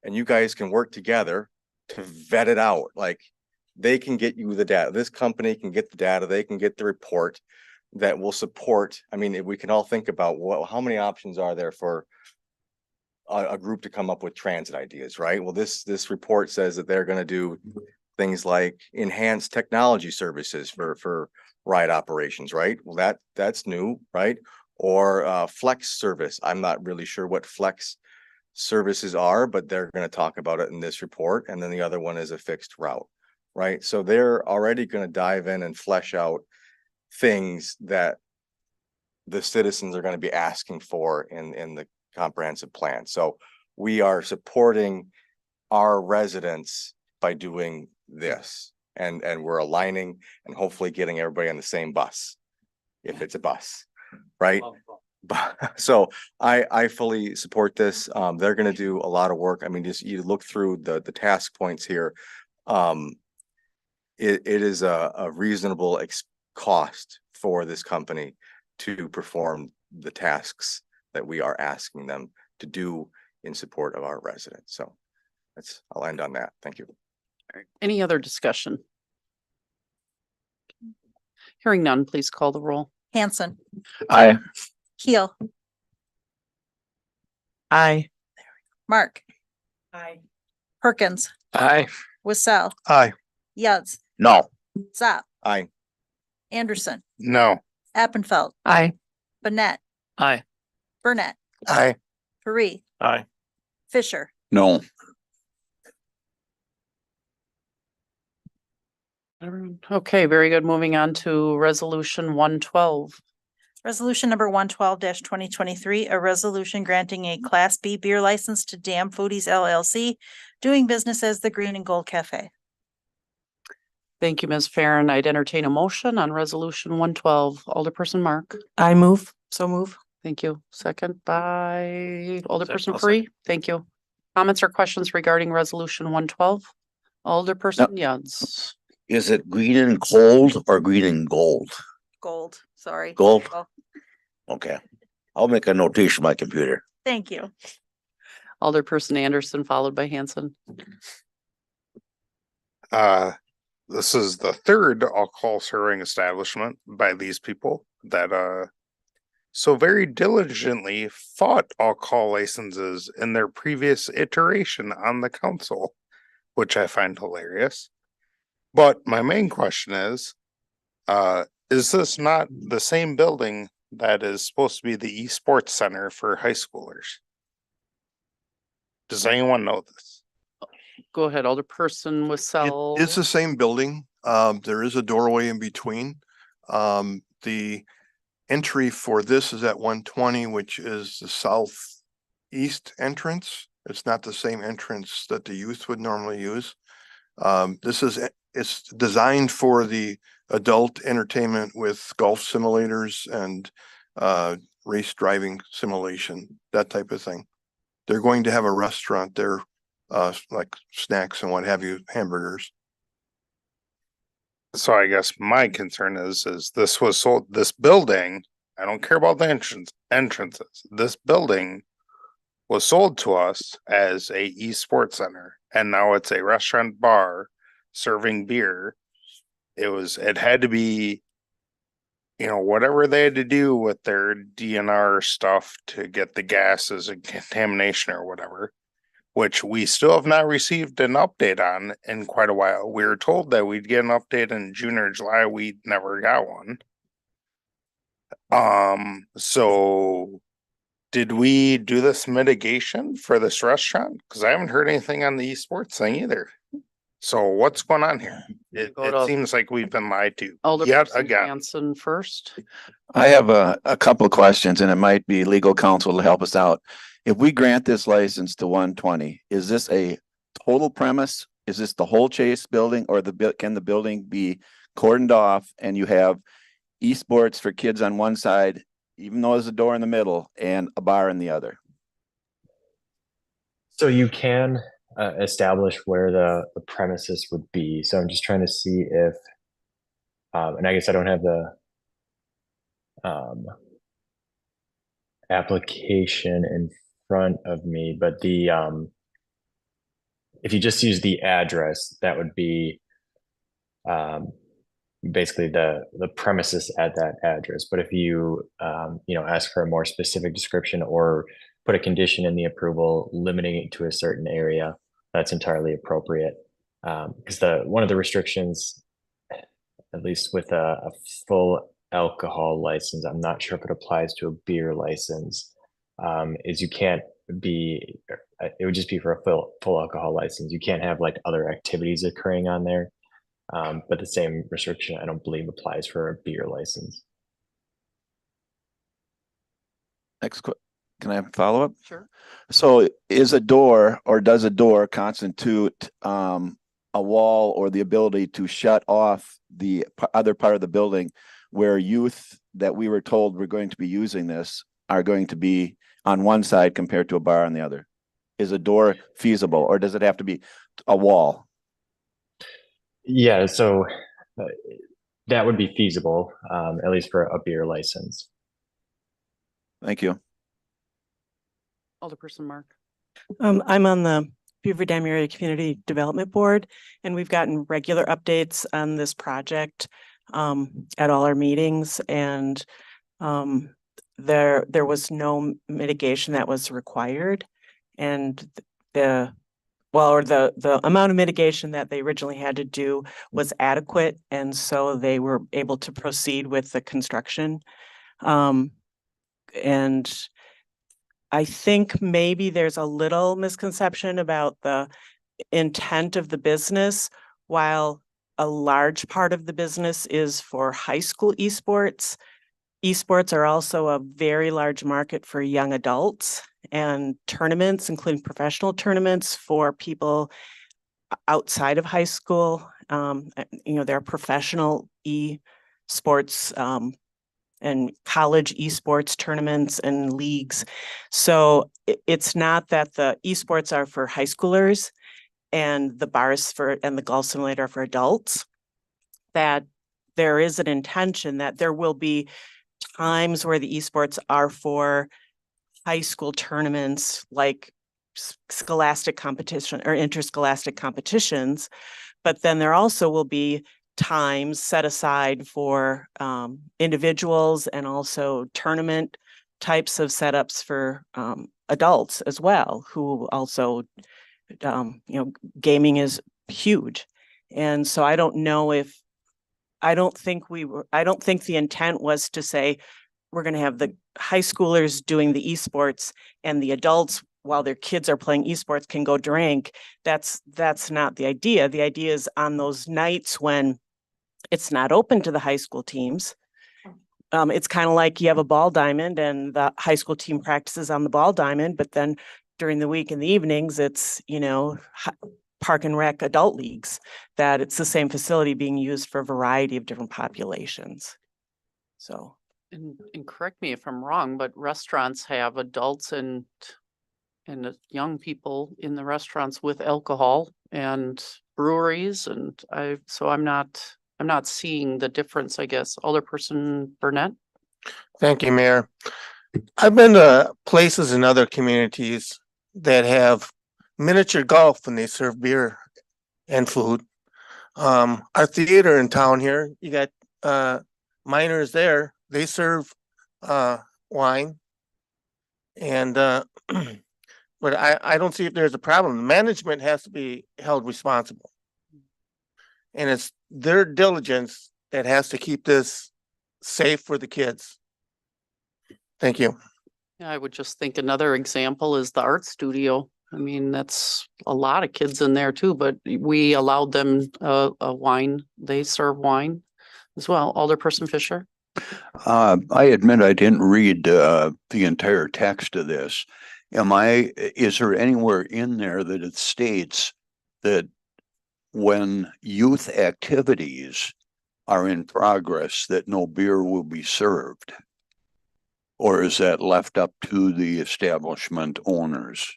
and you guys can work together to vet it out. Like, they can get you the data. This company can get the data. They can get the report that will support. I mean, if we can all think about how many options are there for a group to come up with transit ideas, right? Well, this report says that they're going to do things like enhanced technology services for ride operations, right? Well, that's new, right? Or flex service. I'm not really sure what flex services are, but they're going to talk about it in this report. And then the other one is a fixed route, right? So they're already going to dive in and flesh out things that the citizens are going to be asking for in the comprehensive plan. So we are supporting our residents by doing this, and we're aligning and hopefully getting everybody on the same bus, if it's a bus, right? So I fully support this. They're going to do a lot of work. I mean, just you look through the task points here. It is a reasonable cost for this company to perform the tasks that we are asking them to do in support of our residents. So I'll end on that. Thank you. Any other discussion? Hearing none, please call the roll. Hanson, Aye. Keel, Aye. Mark, Aye. Perkins, Aye. Wissell, Aye. Yuz, No. Zap, Aye. Anderson, No. Appenfeld, Aye. Burnett, Aye. Burnett, Aye. Paree, Aye. Fisher, No. Okay, very good. Moving on to resolution 112. Resolution number 112 2023, a resolution granting a Class B beer license to Dam Foodies LLC, doing business as the Green and Gold Cafe. Thank you, Ms. Farren. I'd entertain a motion on resolution 112. Alderperson Mark. I move. So move. Thank you. Second by Alderperson I'll Free. Thank you. Comments or questions regarding resolution 112? Alderperson Yunz. Is it green and cold or green and gold? Gold, sorry. Gold? Oh, Okay. I'll make a notation on my computer. thank you. Alderperson Anderson, followed by Hanson. This is the third alcohol serving establishment by these people that so very diligently fought alcohol licenses in their previous iteration on the council, which I find hilarious. But my main question is this not the same building that is supposed to be the esports center for high schoolers? Does anyone know this? Go ahead, Alderperson Wissell. It's the same building. There is a doorway in between. The entry for this is at 120, which is the southeast entrance. It's not the same entrance that the youth would normally use. It's designed for the adult entertainment with golf simulators and race driving simulation, that type of thing. They're going to have a restaurant there, like snacks and what have you, hamburgers. So I guess my concern is this was sold, this building, I don't care about the entrances. This building was sold to us as a esports center, and now it's a restaurant bar serving beer. It had to be, whatever they had to do with their DNR stuff to get the gases and contamination or whatever, which we still have not received an update on in quite a while. We were told that we'd get an update in June or July. We never got one. So did we do this mitigation for this restaurant? Because I haven't heard anything on the esports thing either. So what's going on here? It seems like we've been lied to yet Alderperson again. Hanson first. I have a couple of questions, and it might be legal counsel to help us out. if we grant this license to 120, is this a total premise? Is this the whole Chase building, or can the building be cordoned off and you have esports for kids on one side, even though there's a door in the middle, and a bar in the other? So you can establish where the premises would be. So I'm just trying to see if, and I guess I don't have the application in front of me, but the if you just use the address, that would be basically the premises at that address. But if you ask for a more specific description or put a condition in the approval limiting it to a certain area, that's entirely appropriate. Because one of the restrictions, at least with a full alcohol license, I'm not sure if it applies to a beer license, is you can't be, it would just be for a full alcohol license. You can't have like other activities occurring on there. But the same restriction, I don't believe, applies for a beer license. Can I have a follow-up? Sure. So is a door, or does a door constitute a wall or the ability to shut off the other part of the building where youth that we were told were going to be using this are going to be on one side compared to a bar on the other? Is a door feasible, or does it have to be a wall? Yeah, so that would be feasible, at least for a beer license. Thank you. Alderperson Mark. I'm on the Beaver Dam Area Community Development Board, and we've gotten regular updates on this project at all our meetings, and there was no mitigation that was required, and the amount of mitigation that they originally had to do was adequate, and so they were able to proceed with the construction. And I think maybe there's a little misconception about the intent of the business. While a large part of the business is for high school esports, esports are also a very large market for young adults, and tournaments, including professional tournaments for people outside of high school. There are professional esports and college esports tournaments and leagues. So it's not that the esports are for high schoolers and the bars and the golf simulator are for adults, that there is an intention that there will be times where the esports are for high school tournaments like scholastic competition or interscholastic competitions, but then there also will be times set aside for individuals and also tournament types of setups for adults as well, who also, gaming is huge. And so I don't think the intent was to say, we're going to have the high schoolers doing the esports and the adults, while their kids are playing esports, can go drink. That's not the idea. The idea is on those nights when it's not open to the high school teams. It's kind of like you have a ball diamond and the high school team practices on the ball diamond, but then during the week in the evenings, it's, park and rec adult leagues, that it's the same facility being used for a variety of different populations. So. And correct me if I'm wrong, but restaurants have adults and young people in the restaurants with alcohol, and breweries, and I'm not seeing the difference, I guess. Alderperson Burnett. Thank you, Mayor. I've been to places in other communities that have miniature golf when they serve beer and food. Our theater in town here, you got minors there. They serve wine, and but I don't see if there's a problem. Management has to be held responsible, and it's their diligence that has to keep this safe for the kids. Thank you. Yeah, I would just think another example is the art studio. I mean, that's a lot of kids in there too, but we allowed them a wine. They serve wine as well. Alderperson Fisher. I admit I didn't read the entire text of this. is there anywhere in there that it states that when youth activities are in progress, that no beer will be served? Or is that left up to the establishment owners?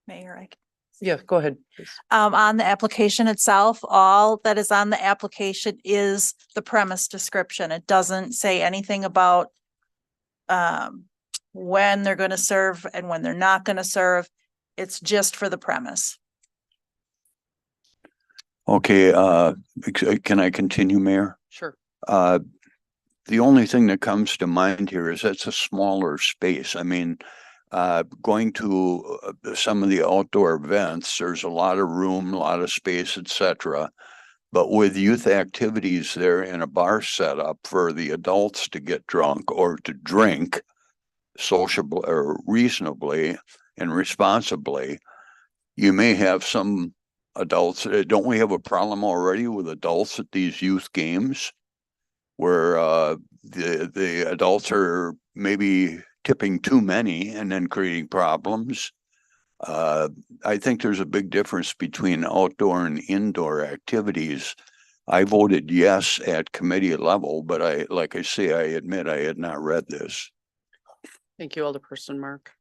Mayor, I can. Yeah, go ahead, please. On the application itself, all that is on the application is the premise description. It doesn't say anything about when they're going to serve and when they're not going to serve. It's just for the premise. Okay, can I continue, Mayor? Sure. The only thing that comes to mind here is that's a smaller space. I mean, going to some of the outdoor events, there's a lot of room, a lot of space, etc. But with youth activities there in a bar setup for the adults to get drunk or to drink sociably or reasonably and responsibly, you may have some adults. Don't we have a problem already with adults at these youth games where the adults are maybe tipping too many and then creating problems? I think there's a big difference between outdoor and indoor activities. I voted yes at committee level, but like I say, I admit I had not read this. Thank you, Alderperson Mark.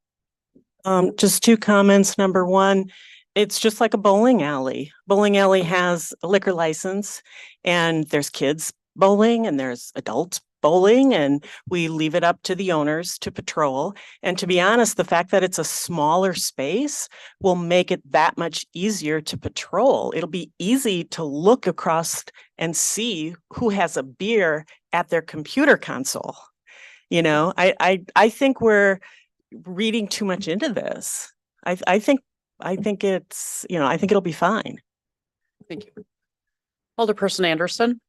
Just two comments. Number one, it's just like a bowling alley. Bowling alley has a liquor license and there's kids bowling and there's adults bowling, and we leave it up to the owners to patrol. And to be honest, the fact that it's a smaller space will make it that much easier to patrol. It'll be easy to look across and see who has a beer at their computer console. You know, I think we're reading too much into this. I think it's, you know, I think it'll be fine. Thank you. Alderperson Anderson.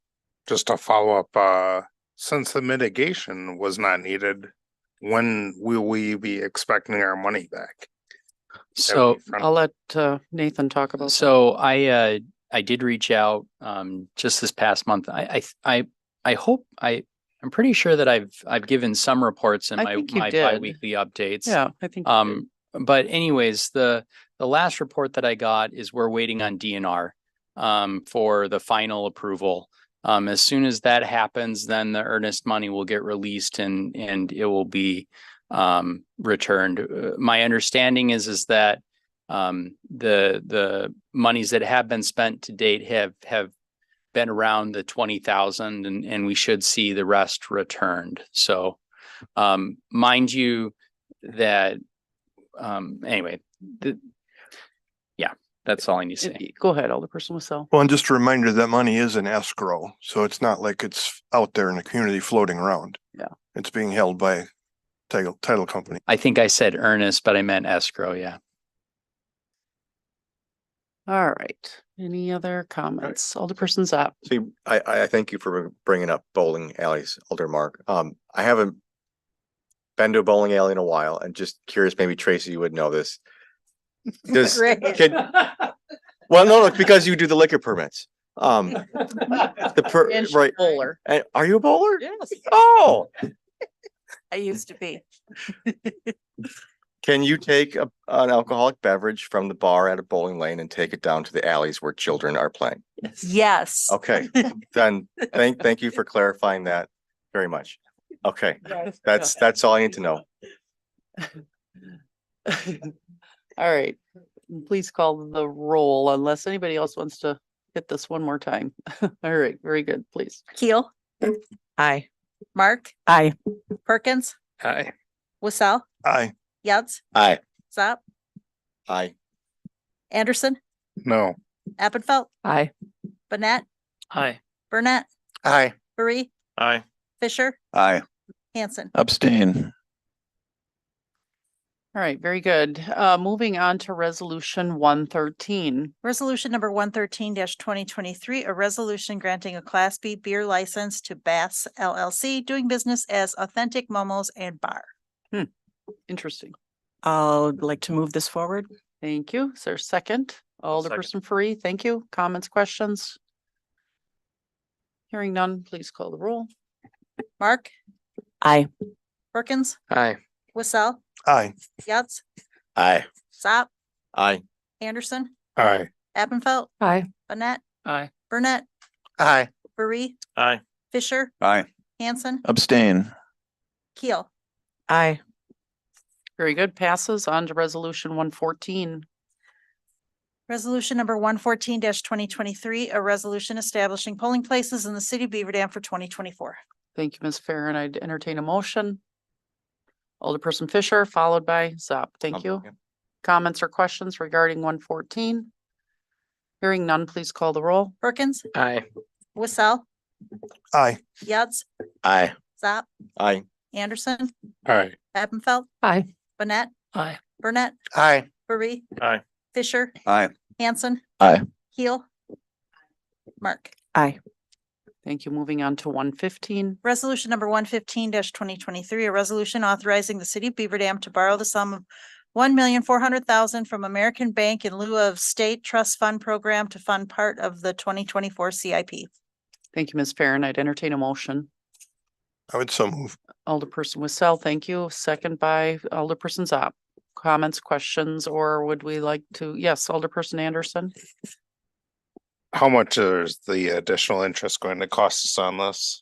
Just to follow up, since the mitigation was not needed, when will we be expecting our money back? So I'll let Nathan talk about. So I did reach out just this past month. I hope I'm pretty sure that I've given some reports in my bi-weekly updates. Yeah, I think you did. But anyways, the last report that I got is we're waiting on DNR for the final approval. As soon as that happens, then the earnest money will get released and it will be returned. My understanding is that the monies that have been spent to date have been around the 20,000 and we should see the rest returned. So mind you that anyway, yeah, that's all I need to say. Go ahead, Alderperson Wassell. Well, and just a reminder, that money is in escrow, so it's not like it's out there in the community floating around. Yeah. It's being held by title company. I think I said earnest, but I meant escrow. Yeah. All right. Any other comments? Alderperson Zapp. See, I thank you for bringing up bowling alleys, Alder Mark. I haven't been to a bowling alley in a while, and just curious, maybe Tracy, you would know this. Does Great. well, no, look, because you do the liquor permits. And Right. bowler. And are you a bowler? Yes. Oh, I used to be. can you take an alcoholic beverage from the bar at a bowling lane and take it down to the alleys where children are playing? Yes. Okay, then thank you for clarifying that very much. Okay, that's all I need to know. All right. Please call the roll unless anybody else wants to hit this one more time. All right, very good, please. Keel. Aye. Mark. Aye. Perkins. Aye. Wassell. Aye. Yads. Aye. Zap. Aye. Anderson. No. Appenfelt. Aye. Burnett. Aye. Burnett. Aye. Barry. Aye. Fisher. Aye. Hanson. Abstain. All right, very good. Moving on to resolution 113. Resolution number 113-2023, a resolution granting a Class B beer license to Bass LLC, doing business as Authentic Momos and Bar. Interesting. I'd like to move this forward. Thank you. Is there a second? Alderperson Free, thank you. Comments, questions? Hearing none, please call the roll. Mark. Aye. Perkins. Aye. Wassell. Aye. Yads, Aye. Zap, Aye. Anderson, Aye. Appenfelt, Aye. Banette, Aye. Burnett, Aye. Barry, Aye. Fisher, Aye. Hanson, Abstain. Keel. Aye. Very good. Passes on to resolution 114. Resolution number 114 twenty twenty-three, a resolution establishing polling places in the city of Beaver Dam for 2024. Thank you, Ms. Farren. I'd entertain a motion. Alderperson Fisher, followed by Zap. Thank you. Comments or questions regarding 114? Hearing none, please call the roll. Perkins, Aye. Wissell, Aye. Yads, Aye. Zap, Aye. Anderson, Aye. Appenfelt, Aye. Banette, Aye. Burnett, Aye. Barry, Aye. Fisher, Aye. Hanson, Aye. Keel, Mark. Aye. Thank you. Moving on to 115. Resolution number 115 twenty twenty-three, a resolution authorizing the city of Beaver Dam to borrow the sum of $1,400,000 from American Bank in lieu of state trust fund program to fund part of the 2024 CIP. Thank you, Ms. Farren. I'd entertain a motion. I would so move. Alderperson Wissell, thank you. Second by Alderperson Zap. Comments, questions, or would we like to? Yes, Alderperson Anderson. How much is the additional interest going to cost us on this?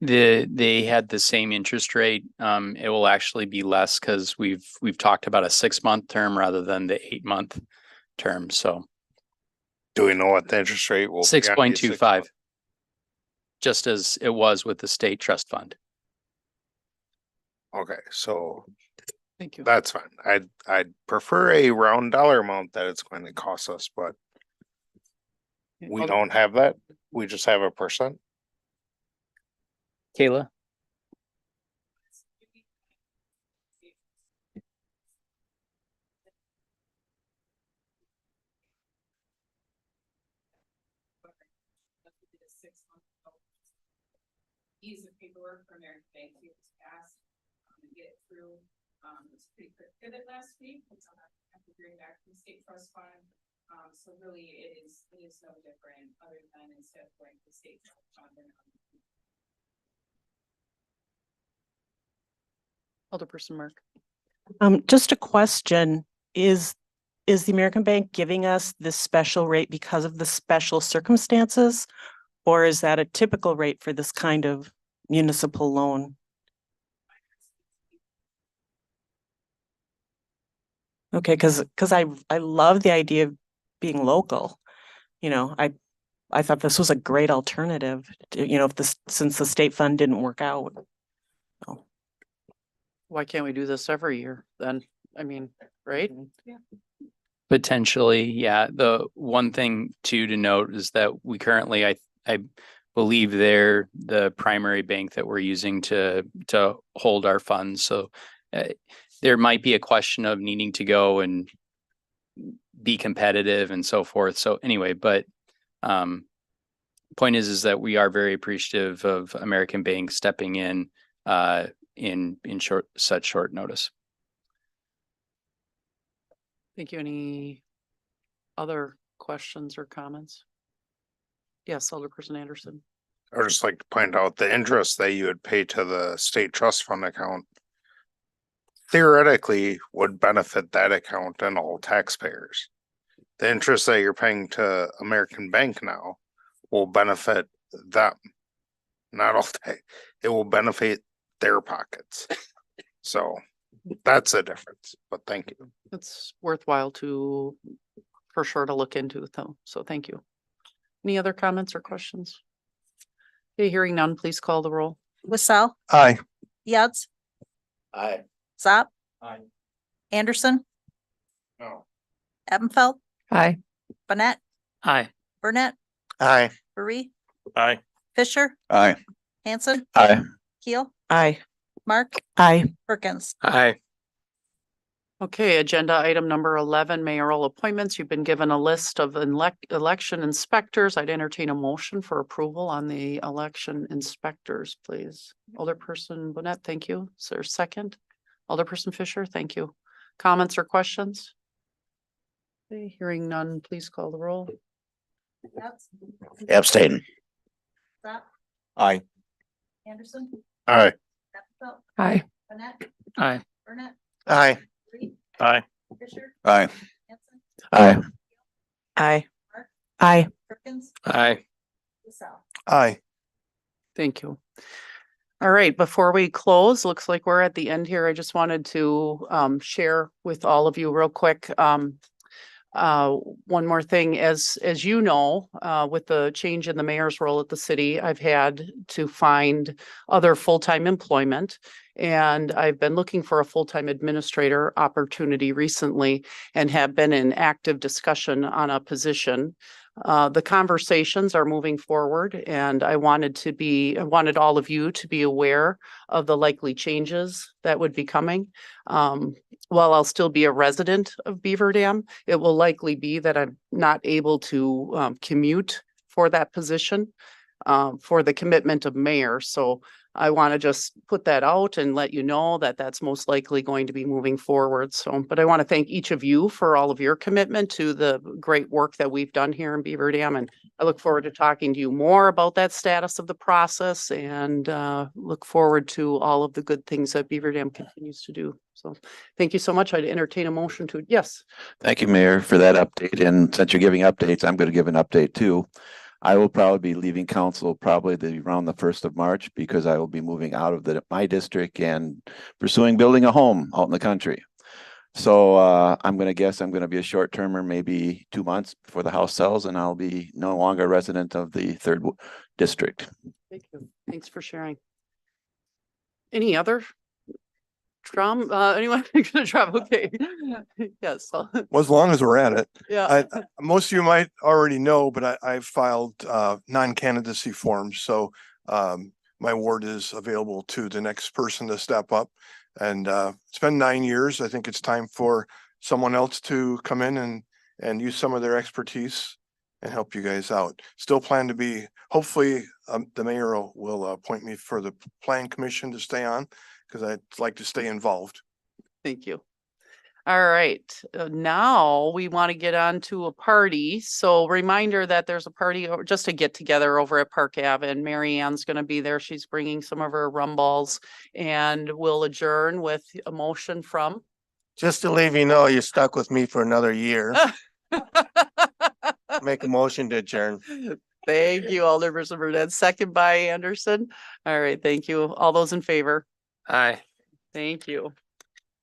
They had the same interest rate. It will actually be less because we've talked about a 6-month term rather than the 8-month term. So Do we know what the interest rate will be? on these 6.25, just as it was with the state trust fund. Okay, so Thank you. that's fine. I'd prefer a round dollar amount that it's going to cost us, but we don't have that. We just have a percent. Kayla? Ease of paperwork for American Bank to pass and get it through. It's pretty quick pivot last week. It's have to bring back from the state trust fund. So really it is no different other than instead of going to the state trust fund. Alderperson Mark. Just a question, is the American Bank giving us this special rate because of the special circumstances? Or is that a typical rate for this kind of municipal loan? Okay, because I love the idea of being local. You know, I thought this was a great alternative, to, you know, since the state fund didn't work out. So. Why can't we do this every year then? I mean, right? Yeah. Potentially, yeah. The one thing too to note is that we currently, I believe they're the primary bank that we're using to hold our funds. So there might be a question of needing to go and be competitive and so forth. So anyway, but point is that we are very appreciative of American Bank stepping in such short notice. Thank you. Any other questions or comments? Yes, Alderperson Anderson. I would just like to point out the interest that you would pay to the state trust fund account theoretically would benefit that account and all taxpayers. The interest that you're paying to American Bank now will benefit them. Not all, it will benefit their pockets. So that's the difference, but thank you. It's worthwhile for sure to look into though. So thank you. Any other comments or questions? Okay, hearing none, please call the roll. Wissell, Aye. Yads, Aye. Zap, Aye. Anderson, No. Appenfelt, Aye. Banette, Aye. Burnett, Aye. Barry, Aye. Fisher, Aye. Hanson, Aye. Keel, Aye. Mark, Aye. Perkins. Aye. Okay, agenda item number 11, mayoral appointments. You've been given a list of election inspectors. I'd entertain a motion for approval on the election inspectors, please. Alderperson Bonnet, thank you. Is there a second? Alderperson Fisher, thank you. Comments or questions? Okay, hearing none, please call the roll. Yads, Abstain. Zap, Aye. Anderson, Aye. Appenfelt, Aye. Banette, Aye. Burnett, Aye. Aye. Fisher, Aye. Hanson, Aye. Aye. Aye. Perkins, Aye. LaSalle. Aye. Thank you. All right, before we close, looks like we're at the end here. I just wanted to share with all of you real quick. One more thing, as you know, with the change in the mayor's role at the city, I've had to find other full-time employment. And I've been looking for a full-time administrator opportunity recently and have been in active discussion on a position. The conversations are moving forward, and I wanted all of you to be aware of the likely changes that would be coming. While I'll still be a resident of Beaver Dam, it will likely be that I'm not able to commute for that position for the commitment of mayor. So I want to just put that out and let you know that that's most likely going to be moving forward. So, but I want to thank each of you for all of your commitment to the great work that we've done here in Beaver Dam. And I look forward to talking to you more about that status of the process and look forward to all of the good things that Beaver Dam continues to do. So thank you so much. I'd entertain a motion to, yes. Thank you, Mayor, for that update. And since you're giving updates, I'm going to give an update too. I will probably be leaving council probably around the 1st of March because I will be moving out of my district and pursuing building a home out in the country. So I'm going to guess I'm going to be a short termer, maybe 2 months before the house sells, and I'll be no longer a resident of the 3rd district. Thank you. Thanks for sharing. Any other anyone gonna drop? Okay. Yes. Well, as long as we're at it. Yeah. Most of you might already know, but I filed non-candidacy forms, so my ward is available to the next person to step up. And it's been 9 years. I think it's time for someone else to come in and use some of their expertise and help you guys out. Still plan to be, hopefully, the mayor will appoint me for the plan commission to stay on, because I'd like to stay involved. Thank you. All right, now we want to get on to a party. So reminder that there's a party, or just a get together over at Park Ave, and Mary Ann's going to be there. She's bringing some of her rum balls, and we'll adjourn with a motion from. Just to leave you know, you're stuck with me for another year. Make a motion to adjourn. Thank you, Alderperson Burnett. Second by Anderson. All right, thank you. All those in favor? Aye. Thank you.